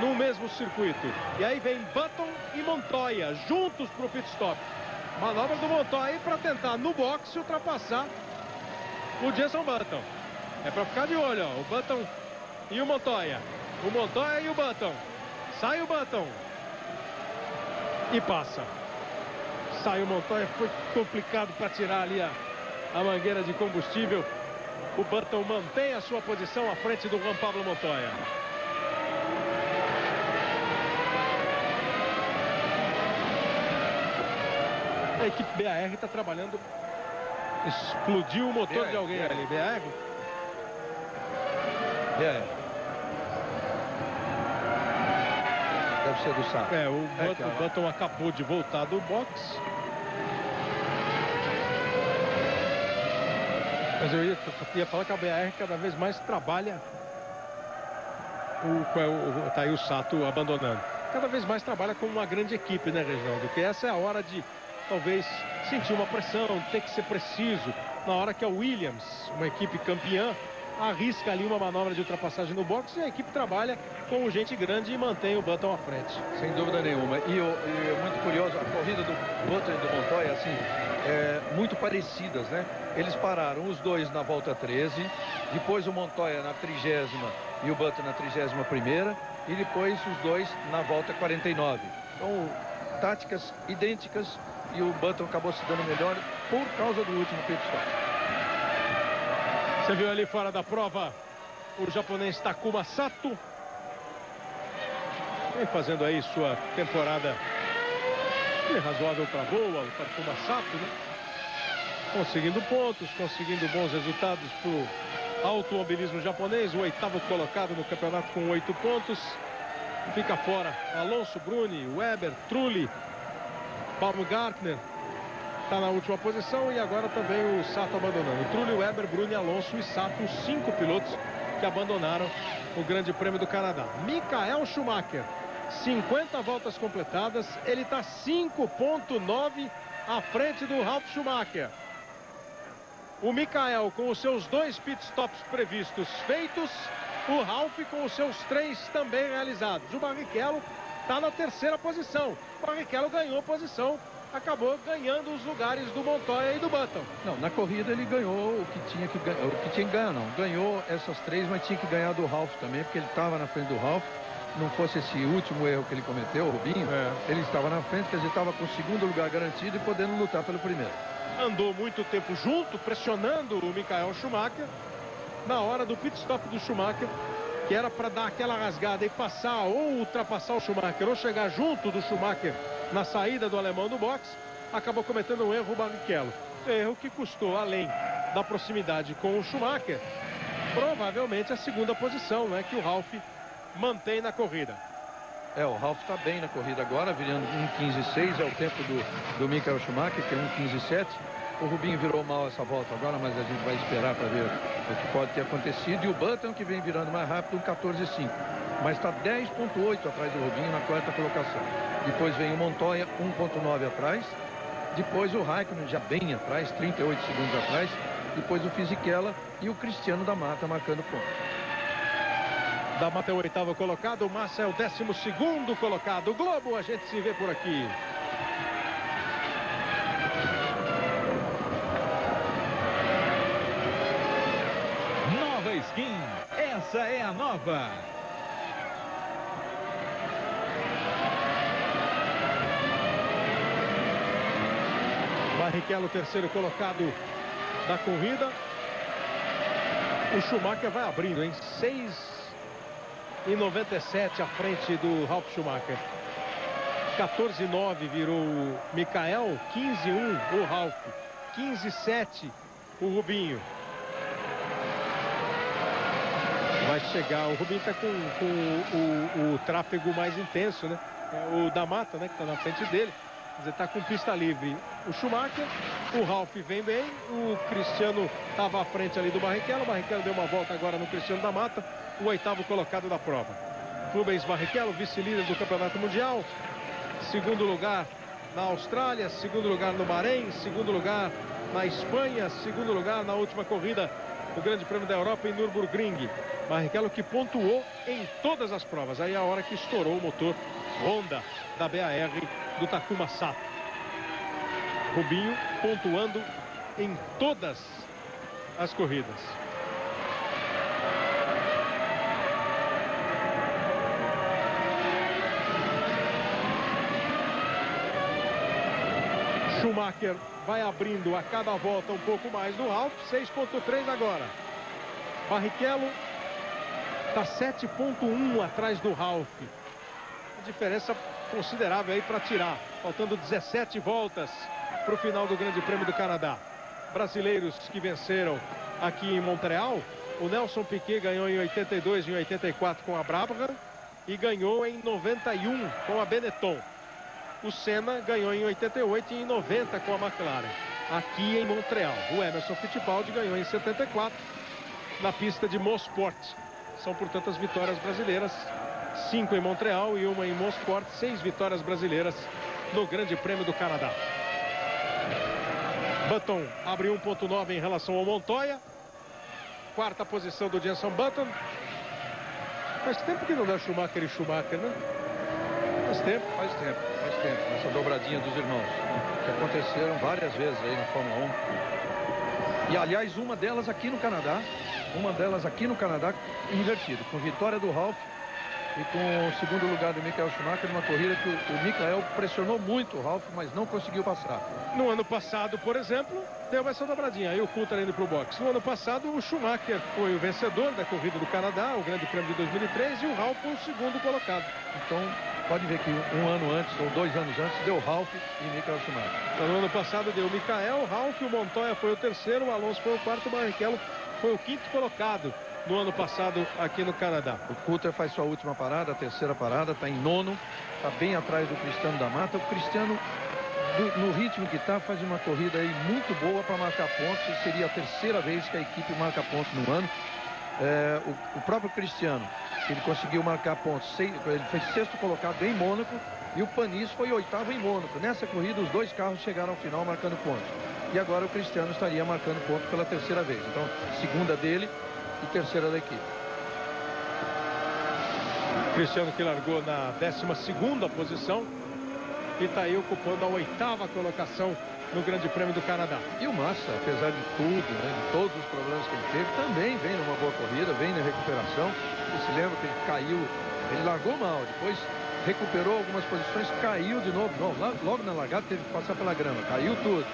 no mesmo circuito. E aí vem Button e Montoya juntos para o pit stop. Manobra do Montoya aí para tentar no boxe ultrapassar o Jenson Button. É para ficar de olho, ó. O Button e o Montoya. O Montoya e o Button. Sai o Button. E passa. Sai o Montoya. Foi complicado para tirar ali a mangueira de combustível. O Button mantém a sua posição à frente do Juan Pablo Montoya. A equipe BAR está trabalhando. Explodiu o motor de alguém ali. BAR? Deve ser do Sato. O Button acabou de voltar do box. Mas eu ia falar que a BAR cada vez mais trabalha. Tá aí o Sato abandonando. Cada vez mais trabalha como uma grande equipe, né, Reginaldo? Porque essa é a hora de talvez sentir uma pressão, ter que ser preciso. Na hora que a Williams, uma equipe campeã, arrisca ali uma manobra de ultrapassagem no box, e a equipe trabalha com gente grande e mantém o Button à frente. Sem dúvida nenhuma. E muito curioso, a corrida do Button e do Montoya, assim, muito parecidas, né? Eles pararam os dois na volta 13, depois o Montoya na 30ª e o Button na 31ª, e depois os dois na volta 49. Então, táticas idênticas, e o Button acabou se dando melhor por causa do último pit stop. Você viu ali fora da prova o japonês Takuma Sato. Vem fazendo aí sua temporada razoável para boa, o Takuma Sato, né? Conseguindo pontos, conseguindo bons resultados para o automobilismo japonês. O 8º colocado no campeonato com 8 pontos. Fica fora Alonso, Bruni, Weber, Trulli, Baumgartner está na última posição, e agora também o Sato abandonando. Trulli, Weber, Bruni, Alonso e Sato, os 5 pilotos que abandonaram o Grande Prêmio do Canadá. Michael Schumacher, 50 voltas completadas, ele está 5,9 à frente do Ralf Schumacher. O Michael com os seus 2 pitstops previstos feitos, o Ralf com os seus 3 também realizados. O Barrichello está na 3ª posição. O Barrichello ganhou posição, acabou ganhando os lugares do Montoya e do Button. Não, na corrida ele ganhou o que tinha que ganhar, não. Ganhou essas 3, mas tinha que ganhar do Ralf também, porque ele estava na frente do Ralf. Não fosse esse último erro que ele cometeu, o Rubinho, ele estava na frente, quer dizer, estava com o 2º lugar garantido e podendo lutar pelo primeiro. Andou muito tempo junto, pressionando o Michael Schumacher. Na hora do pit stop do Schumacher, que era para dar aquela rasgada e passar ou ultrapassar o Schumacher ou chegar junto do Schumacher na saída do alemão do box, acabou cometendo um erro o Barrichello. Erro que custou, além da proximidade com o Schumacher, provavelmente a 2ª posição, né, que o Ralf mantém na corrida. O Ralf está bem na corrida agora, virando 1,15,6, é o tempo do Michael Schumacher, que é 1,15,7. O Rubinho virou mal essa volta agora, mas a gente vai esperar para ver o que pode ter acontecido. E o Button, que vem virando mais rápido, 1,14,5. Mas está 10,8 atrás do Rubinho na 4ª colocação. Depois vem o Montoya, 1,9 atrás. Depois o Raikkonen, já bem atrás, 38 segundos atrás. Depois o Fisichella e o Cristiano da Mata marcando ponto. Da Mata é o 8º colocado, o Massa é o 12º colocado. O Globo, a gente se vê por aqui. Nova skin, essa é a nova. Barrichello, 3º colocado da corrida. O Schumacher vai abrindo, hein? 6,97 à frente do Ralf Schumacher. 14,9 virou o Michael, 15,1 o Ralf, 15,7 o Rubinho. Vai chegar, o Rubinho está com o tráfego mais intenso, né? O da Mata, né, que está na frente dele. dizer, está com pista livre o Schumacher, o Ralf vem bem, o Cristiano estava à frente ali do Barrichello. O Barrichello deu uma volta agora no Cristiano da Mata, o 8º colocado da prova. Rubens Barrichello, vice-líder do Campeonato Mundial, segundo lugar na Austrália, segundo lugar no Bahrein, segundo lugar na Espanha, segundo lugar na última corrida do Grande Prêmio da Europa em Nürburgring. Barrichello que pontuou em todas as provas. Aí a hora que estourou o motor Honda da BAR do Takuma Sato. Rubinho pontuando em todas as corridas. Schumacher vai abrindo a cada volta um pouco mais do Ralf, 6.3 agora. Barrichello está 7.1 atrás do Ralf. A diferença considerável aí para tirar. Faltando 17 voltas para o final do Grande Prêmio do Canadá. Brasileiros que venceram aqui em Montreal. O Nelson Piquet ganhou em 82 e em 84 com a Brabham e ganhou em 91 com a Benetton. O Senna ganhou em 88 e em 90 com a McLaren, aqui em Montreal. O Emerson Fittipaldi ganhou em 74 na pista de Mosport. São, portanto, as vitórias brasileiras. 5 em Montreal e 1 em Mosport. 6 vitórias brasileiras no Grande Prêmio do Canadá. Button abre 1.9 em relação ao Montoya. 4ª posição do Jenson Button. Faz tempo que não dá Schumacher e Schumacher, né? Faz tempo. Essa dobradinha dos irmãos, que aconteceram várias vezes aí na Fórmula 1. E aliás, uma delas aqui no Canadá, invertido, com vitória do Ralf e com o segundo lugar do Michael Schumacher, numa corrida que o Michael pressionou muito o Ralf, mas não conseguiu passar. No ano passado, por exemplo, deu essa dobradinha, aí o Coulthard indo para o boxe. No ano passado, o Schumacher foi o vencedor da corrida do Canadá, o Grande Prêmio de 2003, e o Ralf foi o segundo colocado. Então, pode ver que um ano antes, ou 2 anos antes, deu Ralf e Michael Schumacher. Então, no ano passado deu o Michael, o Ralf, o Montoya foi o terceiro, o Alonso foi o 4º, o Barrichello foi o 5º colocado no ano passado aqui no Canadá. O Coulthard faz sua última parada, a 3ª parada, está em 9º, está bem atrás do Cristiano da Mata. O Cristiano, no ritmo que está, faz uma corrida aí muito boa para marcar pontos. Seria a 3ª vez que a equipe marca pontos no ano. O próprio Cristiano, ele conseguiu marcar pontos, ele foi 6º colocado em Mônaco e o Panis foi 8º em Mônaco. Nessa corrida os 2 carros chegaram ao final marcando pontos. E agora o Cristiano estaria marcando pontos pela 3ª vez. Então, 2ª dele e 3ª da equipe. Cristiano que largou na 12ª posição e está aí ocupando a 8ª colocação no Grande Prêmio do Canadá. E o Massa, apesar de tudo, né, de todos os problemas que ele teve, também vem numa boa corrida, vem na recuperação. Você se lembra que ele caiu, ele largou mal, depois recuperou algumas posições, caiu de novo. Não, logo na largada teve que passar pela grama, caiu tudo.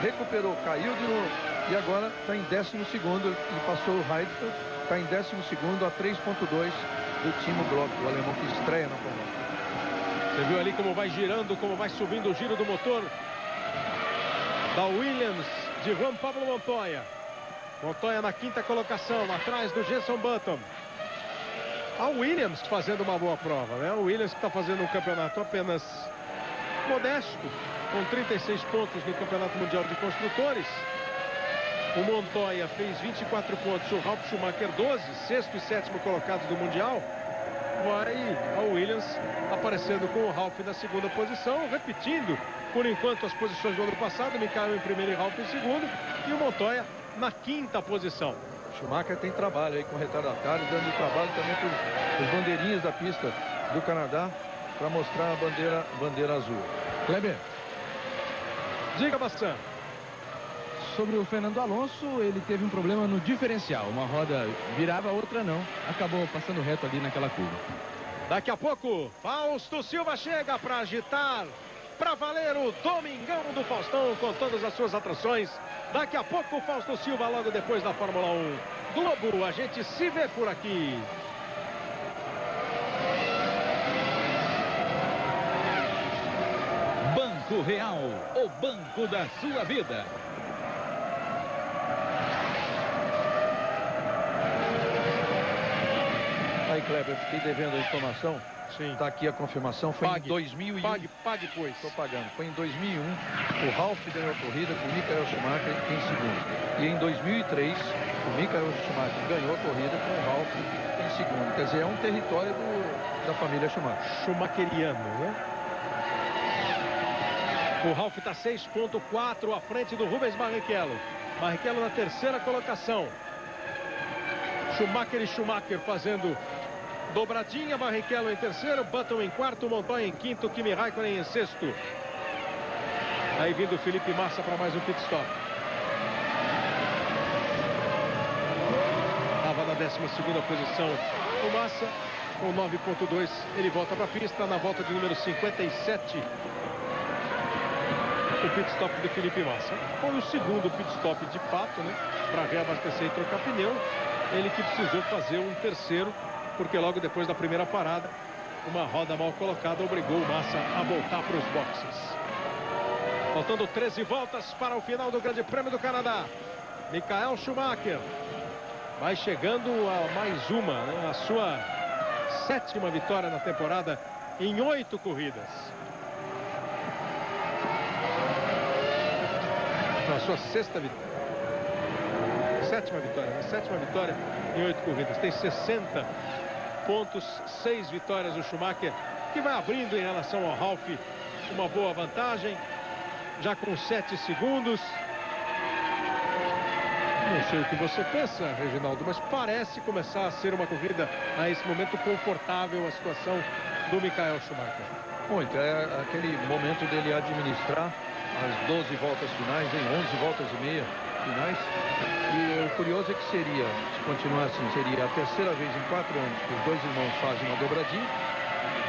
Recuperou, caiu de novo. E agora está em 12º, e passou o Heidfeld, está em 12º a 3.2 do Timo Glock, o alemão que estreia na Fórmula 1. Você viu ali como vai girando, como vai subindo o giro do motor da Williams de Juan Pablo Montoya. Montoya na 5ª colocação, atrás do Jenson Button. A Williams fazendo uma boa prova, né? O Williams que está fazendo um campeonato apenas modesto, com 36 pontos no Campeonato Mundial de Construtores. O Montoya fez 24 pontos, o Ralf Schumacher 12, 6º e 7º colocados do Mundial. Vai a Williams aparecendo com o Ralf na 2ª posição, repetindo por enquanto as posições do ano passado. Michael em primeiro e Ralf em segundo, e o Montoya na 5ª posição. Schumacher tem trabalho aí com retardatários, dando trabalho também para os bandeirinhas da pista do Canadá, para mostrar a bandeira azul. Kleber. Diga, Bassan. Sobre o Fernando Alonso, ele teve um problema no diferencial. Uma roda virava, a outra não. Acabou passando reto ali naquela curva. Daqui a pouco, Fausto Silva chega para agitar, para valer o Domingão do Faustão com todas as suas atrações. Daqui a pouco, o Fausto Silva, logo depois da Fórmula 1. Globo, a gente se vê por aqui. Banco Real, o banco da sua vida. Aí, Kleber, fiquei devendo a informação. Sim. Está aqui a confirmação, foi em 2001. Pague, pois. Estou pagando. Foi em 2001, o Ralf ganhou a corrida com o Michael Schumacher em segundo. E em 2003, o Michael Schumacher ganhou a corrida com o Ralf em segundo. Quer dizer, é um território da família Schumacher. Schumacheriano, né? O Ralf está 6,4 à frente do Rubens Barrichello. Barrichello na terceira colocação. Schumacher e Schumacher fazendo dobradinha. Barrichello em terceiro, Button em quarto, Montoya em quinto, Kimi Raikkonen em sexto. Aí vindo o Felipe Massa para mais um pit stop. Estava na 12ª posição o Massa, com 9,2. Ele volta para a pista na volta de número 57. O pit stop do Felipe Massa. Foi o segundo pit stop de fato, né? Para reabastecer e trocar pneu. Ele que precisou fazer um terceiro, porque logo depois da primeira parada, uma roda mal colocada obrigou o Massa a voltar para os boxes. Faltando 13 voltas para o final do Grande Prêmio do Canadá. Michael Schumacher vai chegando a mais uma, né? A sua 7ª vitória na temporada em 8 corridas. A sua 6ª vitória. 7ª vitória, né? 7ª vitória em 8 corridas. Tem 60 pontos, 6 vitórias o Schumacher, que vai abrindo em relação ao Ralf uma boa vantagem, já com 7 segundos. Não sei o que você pensa, Reginaldo, mas parece começar a ser uma corrida a esse momento confortável a situação do Michael Schumacher. Muito, é aquele momento dele administrar as 12 voltas finais, em 11 voltas e meia finais. E o curioso é que seria, se continuar assim, seria a terceira vez em 4 anos que os dois irmãos fazem uma dobradinha.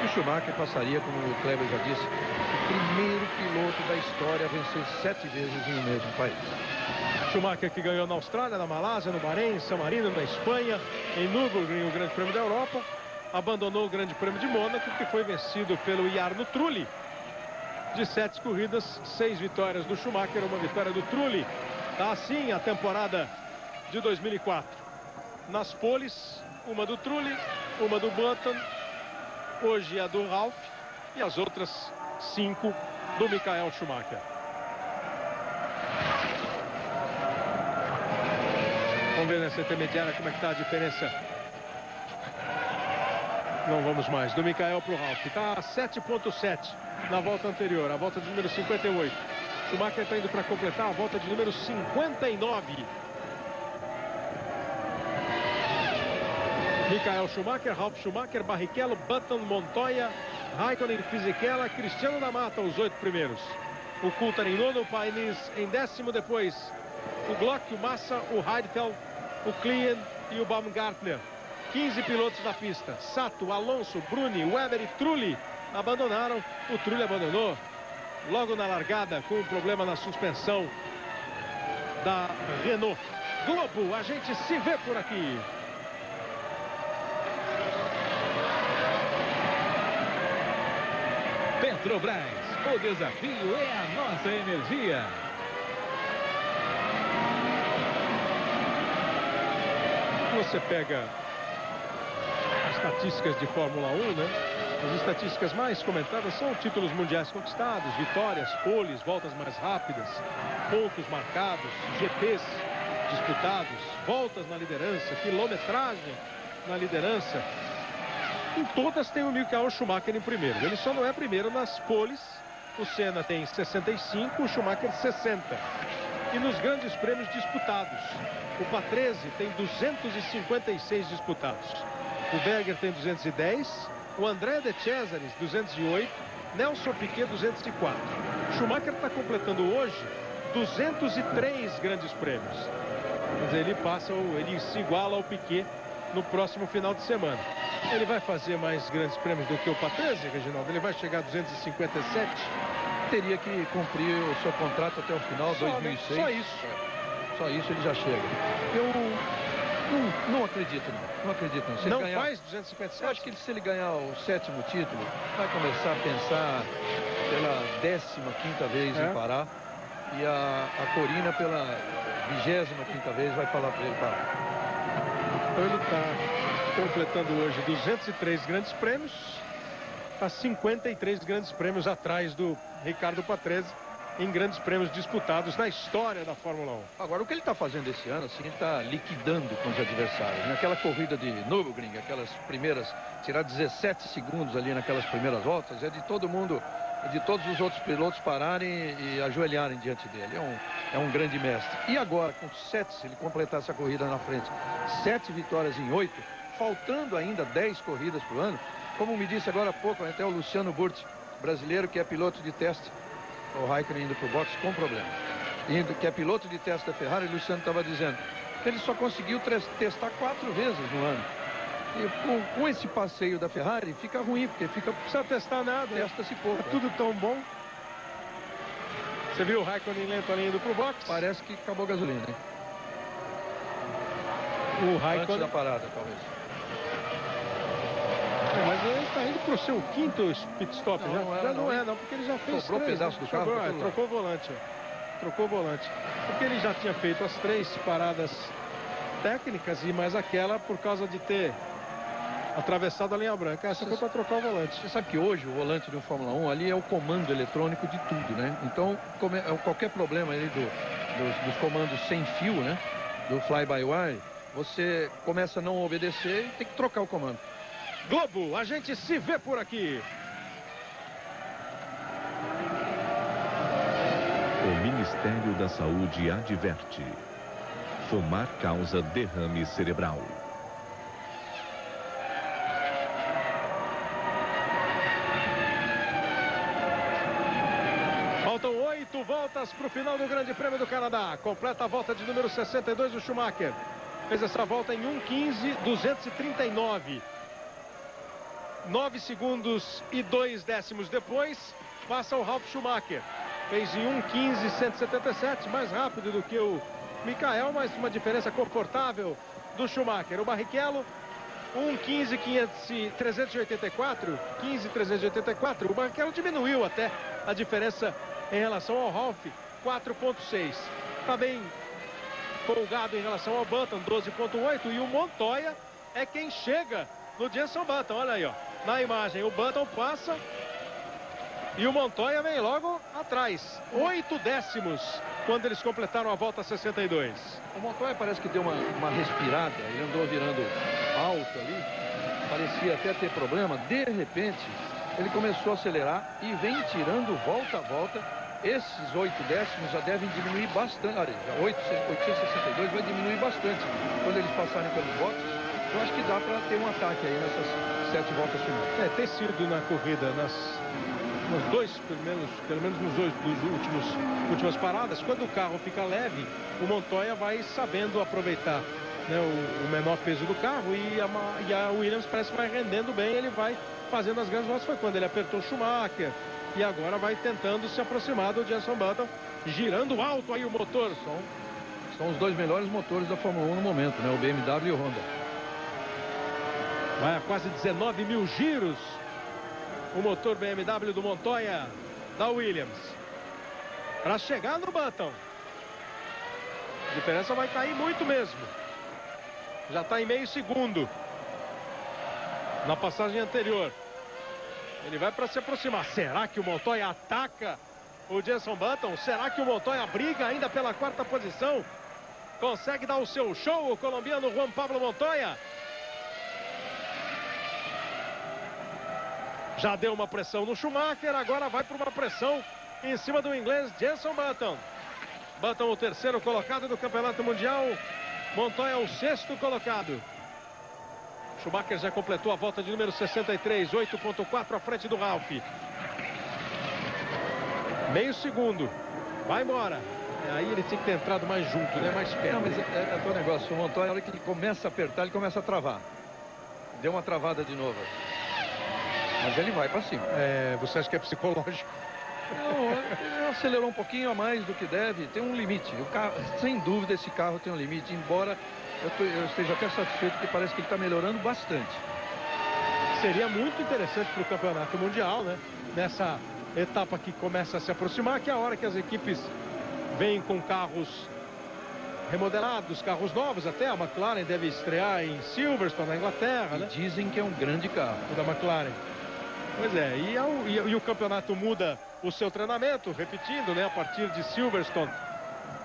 E o Schumacher passaria, como o Kleber já disse, o primeiro piloto da história a vencer 7 vezes em um mesmo país. Schumacher que ganhou na Austrália, na Malásia, no Bahrein, em San Marino, na Espanha, em Nürburgring, o Grande Prêmio da Europa. Abandonou o Grande Prêmio de Mônaco, que foi vencido pelo Jarno Trulli. De 7 corridas, 6 vitórias do Schumacher, uma vitória do Trulli. Tá assim a temporada de 2004. Nas poles, uma do Trulli, uma do Button, hoje a do Ralf e as outras 5 do Michael Schumacher. Vamos ver nessa intermediária como é que está a diferença. Não vamos mais. Do Michael para o Ralf. Está a 7,7 na volta anterior, a volta de número 58. Schumacher está indo para completar a volta de número 59. Michael Schumacher, Ralf Schumacher, Barrichello, Button, Montoya, Raikkonen, Fisichella, Cristiano da Mata, os 8 primeiros. O Coulthard em nono, o Panis em 10º, depois o Glock, o Massa, o Heidfeld, o Klien e o Baumgartner. 15 pilotos na pista. Sato, Alonso, Bruni, Weber e Trulli abandonaram. O Trulli abandonou logo na largada com um problema na suspensão da Renault. Globo, a gente se vê por aqui. Petrobras, o desafio é a nossa energia. Você pega as estatísticas de Fórmula 1, né? As estatísticas mais comentadas são títulos mundiais conquistados, vitórias, poles, voltas mais rápidas, pontos marcados, GPs disputados, voltas na liderança, quilometragem na liderança. Em todas tem o Michael Schumacher em primeiro. Ele só não é primeiro nas poles. O Senna tem 65, o Schumacher 60. E nos grandes prêmios disputados, o Patrese tem 256 disputados. O Berger tem 210, o André de Cesaris 208, Nelson Piquet 204. Schumacher está completando hoje 203 grandes prêmios. Quer dizer, ele se iguala ao Piquet no próximo final de semana. Ele vai fazer mais grandes prêmios do que o Patrese, Reginaldo? Ele vai chegar a 257? Teria que cumprir o seu contrato até o final, 2006. Só isso. Só isso ele já chega. Eu não acredito, não. Não acredito, não. Se não ele ganhar, faz 257? Eu acho que se ele ganhar o 7º título, vai começar a pensar pela 15ª vez em parar. E a Corina pela 25ª vez vai falar para ele parar. Então ele está completando hoje 203 grandes prêmios. Está 53 grandes prêmios atrás do Ricardo Patrese em grandes prêmios disputados na história da Fórmula 1. Agora, o que ele está fazendo esse ano, assim, ele está liquidando com os adversários. Naquela corrida de Nürburgring, aquelas primeiras, tirar 17 segundos ali naquelas primeiras voltas, é de todo mundo, de todos os outros pilotos pararem e ajoelharem diante dele. É um grande mestre. E agora, com 7, se ele completar essa corrida na frente, 7 vitórias em 8, faltando ainda 10 corridas por ano, como me disse agora há pouco, até o Luciano Burti, brasileiro que é piloto de teste, o Raikkonen indo para o boxe com problema. Que é piloto de teste da Ferrari, o Luciano estava dizendo que ele só conseguiu testar 4 vezes no ano. E com esse passeio da Ferrari fica ruim, porque fica... Não precisa testar nada. Testa-se pouco. É tudo tão bom. Você viu o Raikkonen lento ali indo para o boxe? Parece que acabou a gasolina, hein? O Antes Raikkonen... da parada, talvez. Mas ele está indo para o seu 5º pit stop. Já não é, porque ele já fez Sobrou 3. pedaço do carro. Trocou o volante. Trocou o volante. Porque ele já tinha feito as 3 paradas técnicas e mais aquela por causa de ter atravessado a linha branca. Essa foi para trocar o volante. Você sabe que hoje o volante do Fórmula 1 ali é o comando eletrônico de tudo, né? Então, qualquer problema aí dos comandos sem fio, né? Do fly-by-wire, você começa a não obedecer e tem que trocar o comando. Globo, a gente se vê por aqui. O Ministério da Saúde adverte: fumar causa derrame cerebral. Faltam 8 voltas para o final do Grande Prêmio do Canadá. Completa a volta de número 62 do Schumacher. Fez essa volta em 1:15.239. 9 segundos e 2 décimos depois, passa o Ralf Schumacher. Fez em 1:15.177, mais rápido do que o Michael, mas uma diferença confortável do Schumacher. O Barrichello, 1:15.384, 15.384. O Barrichello diminuiu até a diferença em relação ao Ralf, 4.6. Está bem folgado em relação ao Button, 12.8. E o Montoya é quem chega no Jenson Button. Olha aí, ó. Na imagem, o Button passa e o Montoya vem logo atrás. 8 décimos quando eles completaram a volta 62. O Montoya parece que deu uma respirada. Ele andou virando alto ali. Parecia até ter problema. De repente, ele começou a acelerar e vem tirando volta a volta. Esses 8 décimos já devem diminuir bastante. Olha, 862 vai diminuir bastante quando eles passarem pelos boxes. Eu acho que dá para ter um ataque aí nessas 7 voltas finais. Ter sido na corrida nos dois, pelo menos nos dois dos últimas paradas, quando o carro fica leve, o Montoya vai sabendo aproveitar, né, o menor peso do carro e a Williams parece que vai rendendo bem, ele vai fazendo as grandes voltas. Foi quando ele apertou o Schumacher e agora vai tentando se aproximar do Jenson Button, girando alto aí o motor. São os 2 melhores motores da Fórmula 1 no momento, né? O BMW e o Honda. Vai a quase 19 mil giros o motor BMW do Montoya da Williams. Para chegar no Button. A diferença vai cair muito mesmo. Já está em meio segundo. Na passagem anterior. Ele vai para se aproximar. Será que o Montoya ataca o Jenson Button? Será que o Montoya briga ainda pela 4ª posição? Consegue dar o seu show o colombiano Juan Pablo Montoya? Já deu uma pressão no Schumacher, agora vai para uma pressão em cima do inglês Jenson Button. Button o 3º colocado do Campeonato Mundial, Montoya o 6º colocado. Schumacher já completou a volta de número 63, 8.4 à frente do Ralf. Meio segundo, vai embora. Aí ele tinha que ter entrado mais junto, né? Mais perto. Não, mas é o negócio, o Montoya, na hora que ele começa a apertar, ele começa a travar. Deu uma travada de novo. Mas ele vai para cima. Você acha que é psicológico? Não, ele acelerou um pouquinho a mais do que deve. Tem um limite. O carro, sem dúvida, esse carro tem um limite. Embora eu esteja até satisfeito, que parece que ele está melhorando bastante. Seria muito interessante para o Campeonato Mundial, né? Nessa etapa que começa a se aproximar, que é a hora que as equipes vêm com carros remodelados, carros novos até. A McLaren deve estrear em Silverstone, na Inglaterra, né? Dizem que é um grande carro. O da McLaren. Pois é, e o campeonato muda o seu treinamento, repetindo, né? A partir de Silverstone,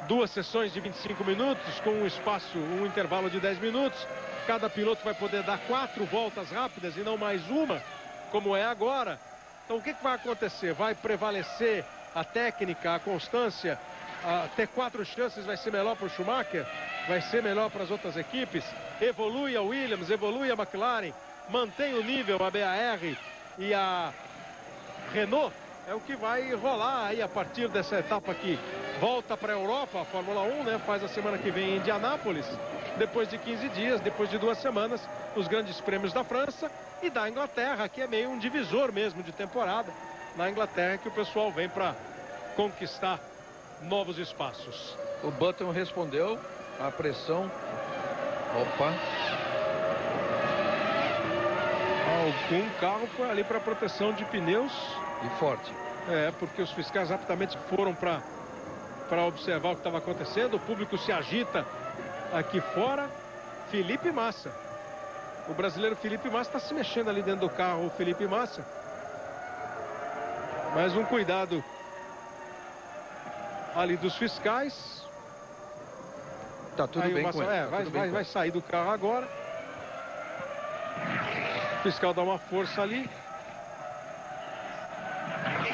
2 sessões de 25 minutos, com um intervalo de 10 minutos. Cada piloto vai poder dar 4 voltas rápidas e não mais uma, como é agora. Então o que vai acontecer? Vai prevalecer a técnica, a constância? Ter 4 chances vai ser melhor para o Schumacher? Vai ser melhor para as outras equipes? Evolui a Williams, evolui a McLaren, mantém o nível a BAR e a Renault? É o que vai rolar aí a partir dessa etapa que volta para a Europa, a Fórmula 1, né? Faz a semana que vem em Indianápolis. Depois de 15 dias, depois de 2 semanas, os grandes prêmios da França e da Inglaterra, que é meio um divisor mesmo de temporada. Na Inglaterra que o pessoal vem para conquistar novos espaços. O Button respondeu à pressão. Opa. Algum carro foi ali para proteção de pneus. E forte. Porque os fiscais rapidamente foram para observar o que estava acontecendo. O público se agita aqui fora. Felipe Massa. O brasileiro Felipe Massa está se mexendo ali dentro do carro. O Felipe Massa. Mais um cuidado ali dos fiscais. Tá tudo bem com ele. Vai sair do carro agora. O fiscal dá uma força ali.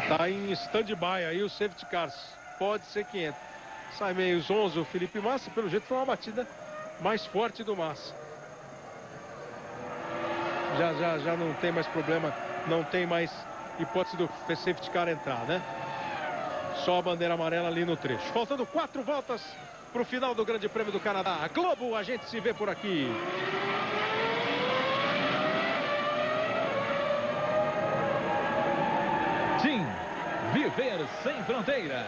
Tá em stand-by aí o safety cars. Pode ser que entre. Sai meio zonzo o Felipe Massa. Pelo jeito foi uma batida mais forte do Massa. Já não tem mais problema. Não tem mais hipótese do safety car entrar, né? Só a bandeira amarela ali no trecho. Faltando 4 voltas para o final do Grande Prêmio do Canadá. A Globo, a gente se vê por aqui. Sim, viver sem fronteiras.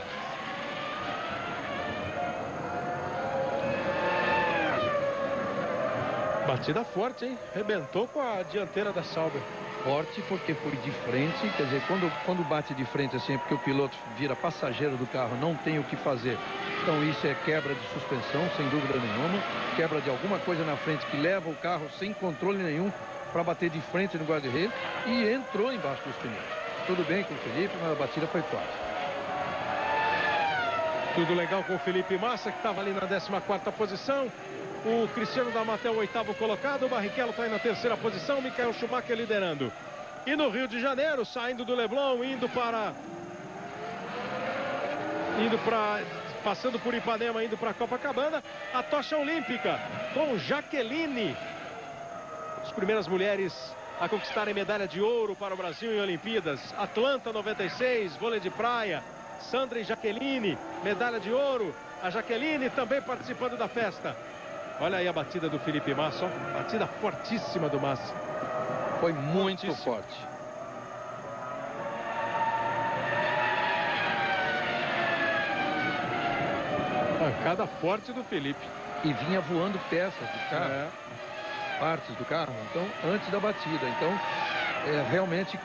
Batida forte, hein? Rebentou com a dianteira da Sauber. Forte porque foi de frente, quer dizer, quando bate de frente assim é porque o piloto vira passageiro do carro, não tem o que fazer. Então isso é quebra de suspensão, sem dúvida nenhuma, quebra de alguma coisa na frente que leva o carro sem controle nenhum para bater de frente no guarda-reio e entrou embaixo dos pneus. Tudo bem com o Felipe, mas a batida foi forte. Tudo legal com o Felipe Massa, que estava ali na 14ª posição. O Cristiano da Matel, 8º colocado. O Barrichello está aí na 3ª posição. Michael Schumacher liderando. E no Rio de Janeiro, saindo do Leblon, passando por Ipanema, indo para Copacabana, a tocha olímpica com Jaqueline. As primeiras mulheres a conquistarem medalha de ouro para o Brasil em Olimpíadas. Atlanta 96, vôlei de praia. Sandra e Jaqueline, medalha de ouro. A Jaqueline também participando da festa. Olha aí a batida do Felipe Massa, ó. Batida fortíssima do Massa. Foi muito forte. Pancada forte do Felipe. E vinha voando peças do carro. Partes do carro, então, antes da batida. Então, realmente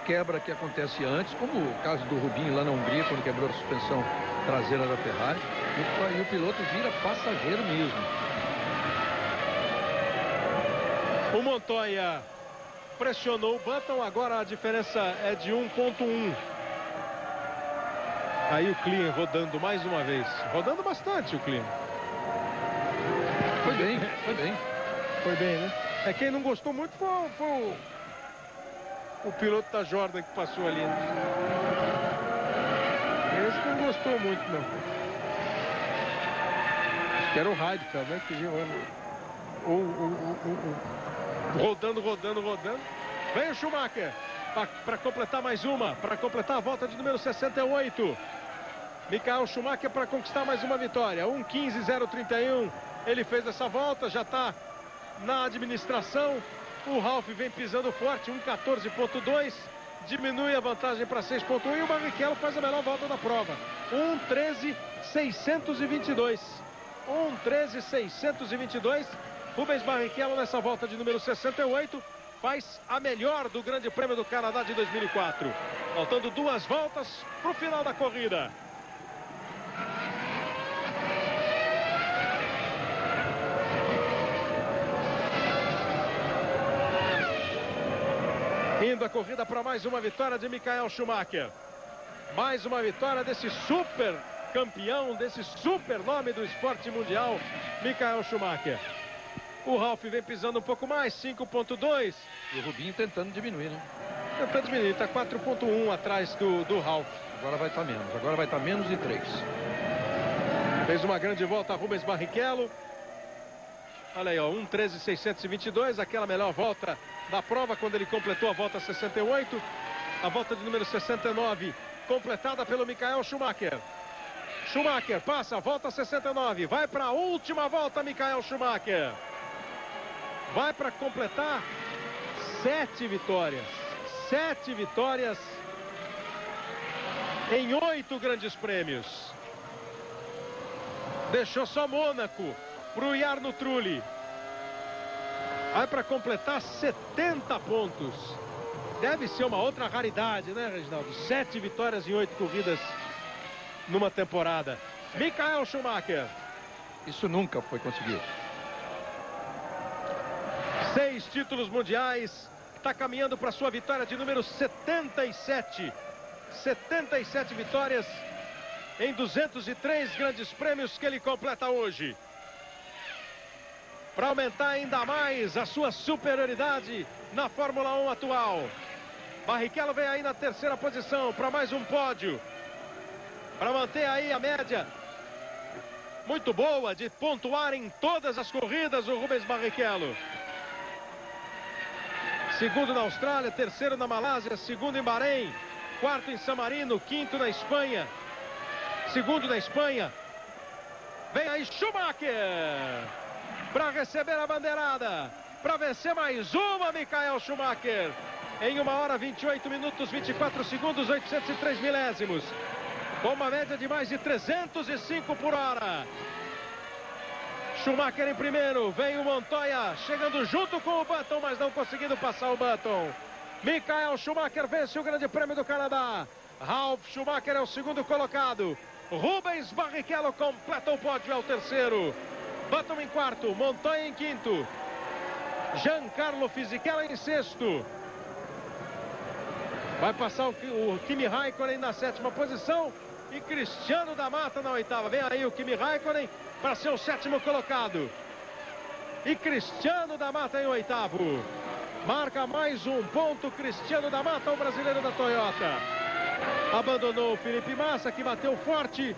quebra que acontece antes, como o caso do Rubinho lá na Hungria, quando quebrou a suspensão traseira da Ferrari. E o piloto vira passageiro mesmo. O Montoya pressionou o Button, agora a diferença é de 1,1. Aí o Klein rodando mais uma vez. Rodando bastante o Klein. Foi bem, foi bem. Foi bem, né? Quem não gostou muito foi o piloto da Jordan que passou ali. Esse não gostou muito, não. Acho que era o Heidfeld, né? Que viu rodando. Vem o Schumacher para completar mais uma, para completar a volta de número 68. Michael Schumacher para conquistar mais uma vitória. 1:15.031. Ele fez essa volta, já está na administração. O Ralf vem pisando forte, 1:14.2. Diminui a vantagem para 6.1 e o Barrichello faz a melhor volta da prova. 1:13.622. 1:13.622. Rubens Barrichello nessa volta de número 68 faz a melhor do Grande Prêmio do Canadá de 2004. Faltando 2 voltas para o final da corrida. Indo a corrida para mais uma vitória de Michael Schumacher. Mais uma vitória desse super campeão, desse super nome do esporte mundial, Michael Schumacher. O Ralf vem pisando um pouco mais, 5.2. E o Rubinho tentando diminuir, né? Tentando diminuir, está 4.1 atrás do Ralf. Agora vai estar menos, agora vai estar menos de 3. Fez uma grande volta Rubens Barrichello. Olha aí, ó, 1:13.622, aquela melhor volta da prova quando ele completou a volta 68. A volta de número 69, completada pelo Michael Schumacher. Schumacher passa a volta 69, vai para a última volta Michael Schumacher. Vai para completar 7 vitórias. 7 vitórias em 8 grandes prêmios. Deixou só Mônaco para o Jarno Trulli. Vai para completar 70 pontos. Deve ser uma outra raridade, né, Reginaldo? 7 vitórias em 8 corridas numa temporada. Michael Schumacher. Isso nunca foi conseguido. 6 títulos mundiais. Está caminhando para sua vitória de número 77. 77 vitórias em 203 grandes prêmios que ele completa hoje. Para aumentar ainda mais a sua superioridade na Fórmula 1 atual. Barrichello vem aí na terceira posição para mais um pódio. Para manter aí a média muito boa de pontuar em todas as corridas o Rubens Barrichello. Segundo na Austrália, terceiro na Malásia, segundo em Bahrein, quarto em San Marino, quinto na Espanha, segundo na Espanha. Vem aí Schumacher para receber a bandeirada, para vencer mais uma Michael Schumacher em 1 hora 28 minutos 24 segundos 803 milésimos, com uma média de mais de 305 por hora. Schumacher em primeiro, vem o Montoya chegando junto com o Button, mas não conseguindo passar o Button. Michael Schumacher vence o Grande Prêmio do Canadá. Ralf Schumacher é o segundo colocado. Rubens Barrichello completa o pódio, é o terceiro. Button em quarto, Montoya em quinto, Giancarlo Fisichella em sexto. Vai passar o Kimi Raikkonen na sétima posição e Cristiano da Mata na oitava. Vem aí o Kimi Raikkonen para ser o sétimo colocado. E Cristiano da Mata em oitavo. Marca mais um ponto Cristiano da Mata, o brasileiro da Toyota. Abandonou o Felipe Massa, que bateu forte.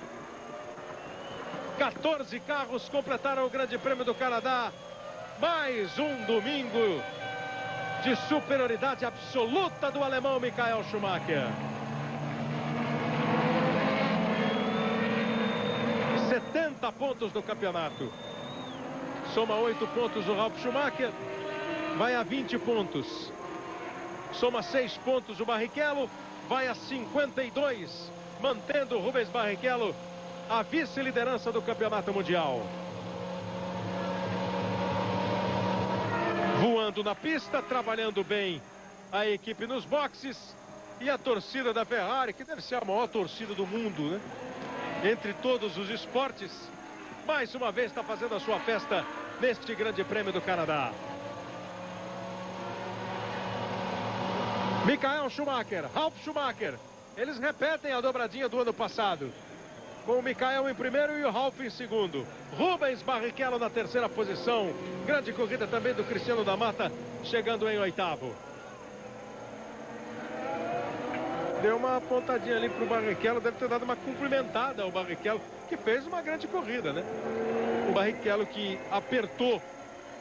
14 carros completaram o Grande Prêmio do Canadá. Mais um domingo de superioridade absoluta do alemão Michael Schumacher. 70 pontos no campeonato. Soma 8 pontos o Ralf Schumacher. Vai a 20 pontos. Soma 6 pontos o Barrichello. Vai a 52. Mantendo o Rubens Barrichello a vice-liderança do campeonato mundial. Voando na pista, trabalhando bem a equipe nos boxes. E a torcida da Ferrari, que deve ser a maior torcida do mundo, né? Entre todos os esportes, mais uma vez está fazendo a sua festa neste Grande Prêmio do Canadá. Michael Schumacher, Ralf Schumacher, eles repetem a dobradinha do ano passado, com o Michael em primeiro e o Ralf em segundo. Rubens Barrichello na terceira posição. Grande corrida também do Cristiano da Mata, chegando em oitavo. Deu uma pontadinha ali para o Barrichello, deve ter dado uma cumprimentada ao Barrichello, que fez uma grande corrida, né? O Barrichello que apertou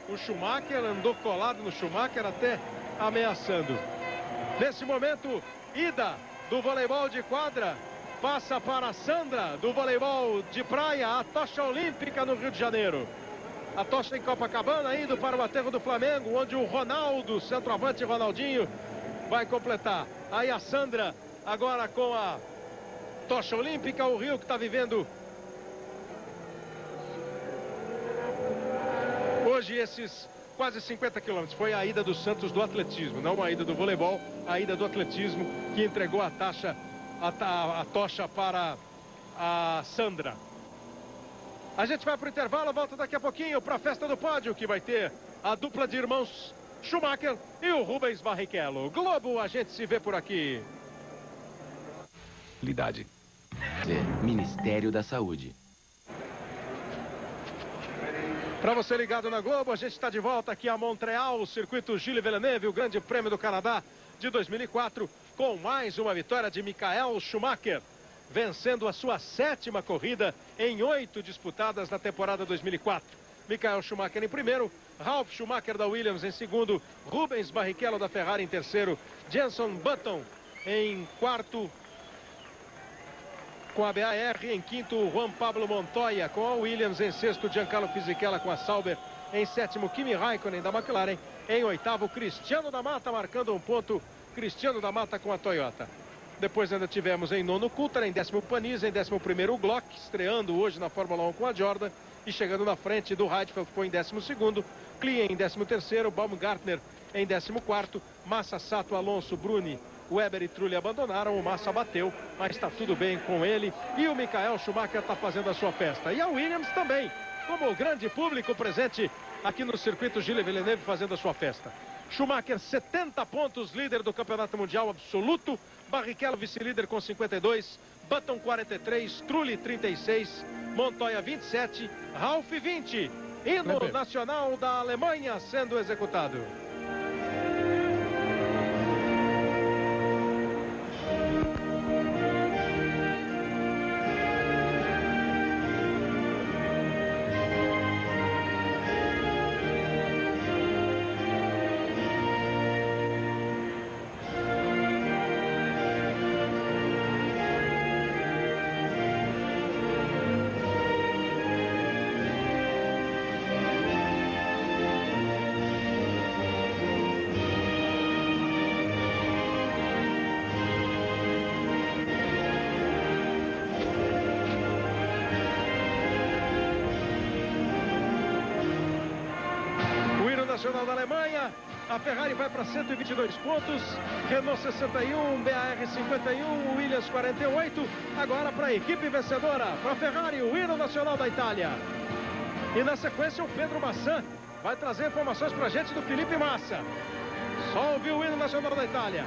o Schumacher, andou colado no Schumacher, até ameaçando. Nesse momento, ida do voleibol de quadra, passa para a Sandra, do voleibol de praia, a tocha olímpica no Rio de Janeiro. A tocha em Copacabana, indo para o aterro do Flamengo, onde o Ronaldo, centroavante Ronaldinho, vai completar. Aí a Sandra, agora com a tocha olímpica, o Rio que está vivendo hoje esses quase 50 quilômetros. Foi a ida do Santos do atletismo, não a ida do voleibol, a ida do atletismo que entregou a tocha para a Sandra. A gente vai para o intervalo, volta daqui a pouquinho para a festa do pódio, que vai ter a dupla de irmãos Schumacher e o Rubens Barrichello. Globo, a gente se vê por aqui. Ministério da Saúde. Para você ligado na Globo, a gente está de volta aqui a Montreal, o circuito Gilles Villeneuve, o Grande Prêmio do Canadá de 2004, com mais uma vitória de Michael Schumacher, vencendo a sua 7ª corrida em 8 disputadas na temporada 2004. Michael Schumacher em primeiro, Ralf Schumacher da Williams em segundo, Rubens Barrichello da Ferrari em terceiro, Jenson Button em quarto, com a BAR, em quinto, Juan Pablo Montoya com a Williams, em sexto, Giancarlo Fisichella com a Sauber, em sétimo, Kimi Raikkonen da McLaren, em oitavo, Cristiano da Mata marcando um ponto, Cristiano da Mata com a Toyota. Depois ainda tivemos em nono, Coulthard, em décimo, Panis, em 11º, o Glock, estreando hoje na Fórmula 1 com a Jordan, e chegando na frente do Heidfeld foi em 12º, Klien em 13º, Baumgartner em 14º, Massa, Sato, Alonso, Bruni, Weber e Trulli abandonaram, o Massa bateu, mas está tudo bem com ele. E o Michael Schumacher está fazendo a sua festa. E a Williams também, como o grande público presente aqui no circuito Gilles Villeneuve fazendo a sua festa. Schumacher, 70 pontos, líder do Campeonato Mundial absoluto. Barrichello, vice-líder com 52. Button, 43. Trulli, 36. Montoya, 27. Ralf, 20. Hino nacional da Alemanha sendo executado. Nacional da Alemanha, a Ferrari vai para 122 pontos, Renault 61, BAR 51, Williams 48, agora para a equipe vencedora, para a Ferrari, o hino nacional da Itália. E na sequência o Pedro Massan vai trazer informações para a gente do Felipe Massa. Só ouvir o hino nacional da Itália.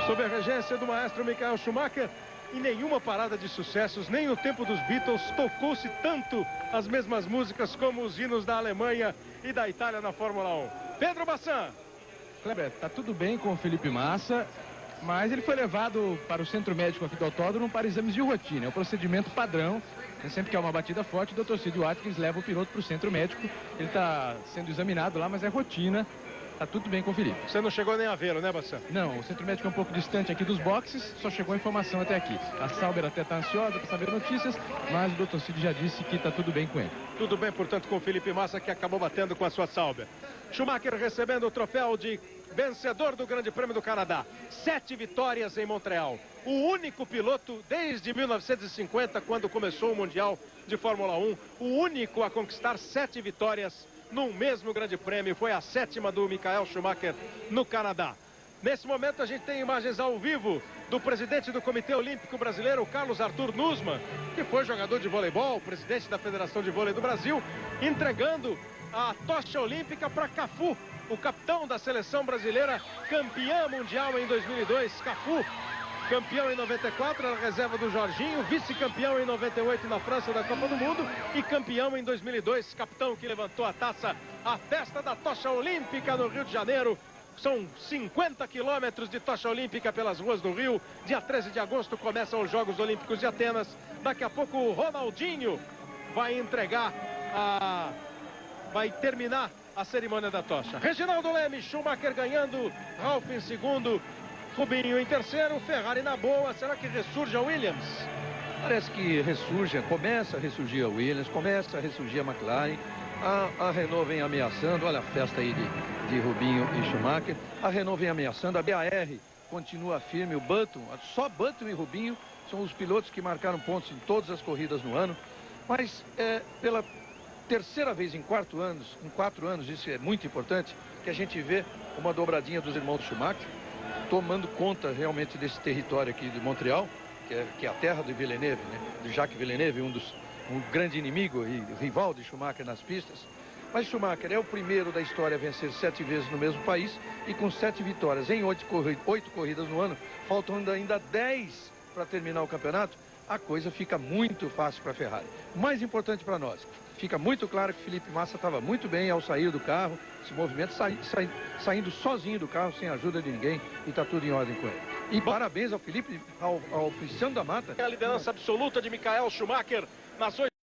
Sob a regência do maestro Michael Schumacher, em nenhuma parada de sucessos, nem no tempo dos Beatles, tocou-se tanto as mesmas músicas como os hinos da Alemanha e da Itália na Fórmula 1. Pedro Massan. Kleber, tá tudo bem com o Felipe Massa, mas ele foi levado para o centro médico aqui do autódromo para exames de rotina. É um procedimento padrão. Sempre que há uma batida forte, o Dr. Sid Watkins leva o piloto para o centro médico. Ele está sendo examinado lá, mas é rotina. Tá tudo bem com o Felipe. Você não chegou nem a vê-lo, né, Massan? Não, o centro médico é um pouco distante aqui dos boxes, só chegou a informação até aqui. A Sauber até está ansiosa para saber notícias, mas o Dr. Sid já disse que está tudo bem com ele. Tudo bem, portanto, com o Felipe Massa, que acabou batendo com a sua Sauber. Schumacher recebendo o troféu de vencedor do Grande Prêmio do Canadá. 7 vitórias em Montreal. O único piloto desde 1950, quando começou o Mundial de Fórmula 1, o único a conquistar 7 vitórias num mesmo Grande Prêmio. Foi a 7ª do Michael Schumacher no Canadá. Nesse momento a gente tem imagens ao vivo do presidente do Comitê Olímpico Brasileiro, Carlos Arthur Nussmann, que foi jogador de voleibol, presidente da Federação de Vôlei do Brasil, entregando a tocha olímpica para Cafu, o capitão da seleção brasileira, campeã mundial em 2002. Cafu, campeão em 94, na reserva do Jorginho, vice-campeão em 98 na França da Copa do Mundo e campeão em 2002, capitão que levantou a taça, a festa da tocha olímpica no Rio de Janeiro. São 50 quilômetros de tocha olímpica pelas ruas do Rio. Dia 13 de agosto começam os Jogos Olímpicos de Atenas. Daqui a pouco o Ronaldinho vai entregar vai terminar a cerimônia da tocha. Reginaldo Leme, Schumacher ganhando, Ralf em segundo, Rubinho em terceiro, Ferrari na boa. Será que ressurge a Williams? Parece que ressurge, começa a ressurgir a Williams, começa a ressurgir a McLaren. A Renault vem ameaçando, olha a festa aí de Rubinho e Schumacher. A Renault vem ameaçando, a BAR continua firme, o Button, só Button e Rubinho são os pilotos que marcaram pontos em todas as corridas no ano. Mas pela terceira vez em 4 anos, isso é muito importante, que a gente vê uma dobradinha dos irmãos Schumacher tomando conta realmente desse território aqui de Montreal, que é a terra de Villeneuve, né? De Jacques Villeneuve, um grande inimigo e rival de Schumacher nas pistas. Mas Schumacher é o primeiro da história a vencer 7 vezes no mesmo país e com 7 vitórias em 8 corridas no ano, faltando ainda 10 para terminar o campeonato, a coisa fica muito fácil para a Ferrari. O mais importante para nós, fica muito claro que Felipe Massa estava muito bem ao sair do carro, esse movimento saindo sozinho do carro, sem ajuda de ninguém, e está tudo em ordem com ele. E parabéns ao Felipe, ao Cristiano da Mata. A liderança absoluta de Michael Schumacher nas 8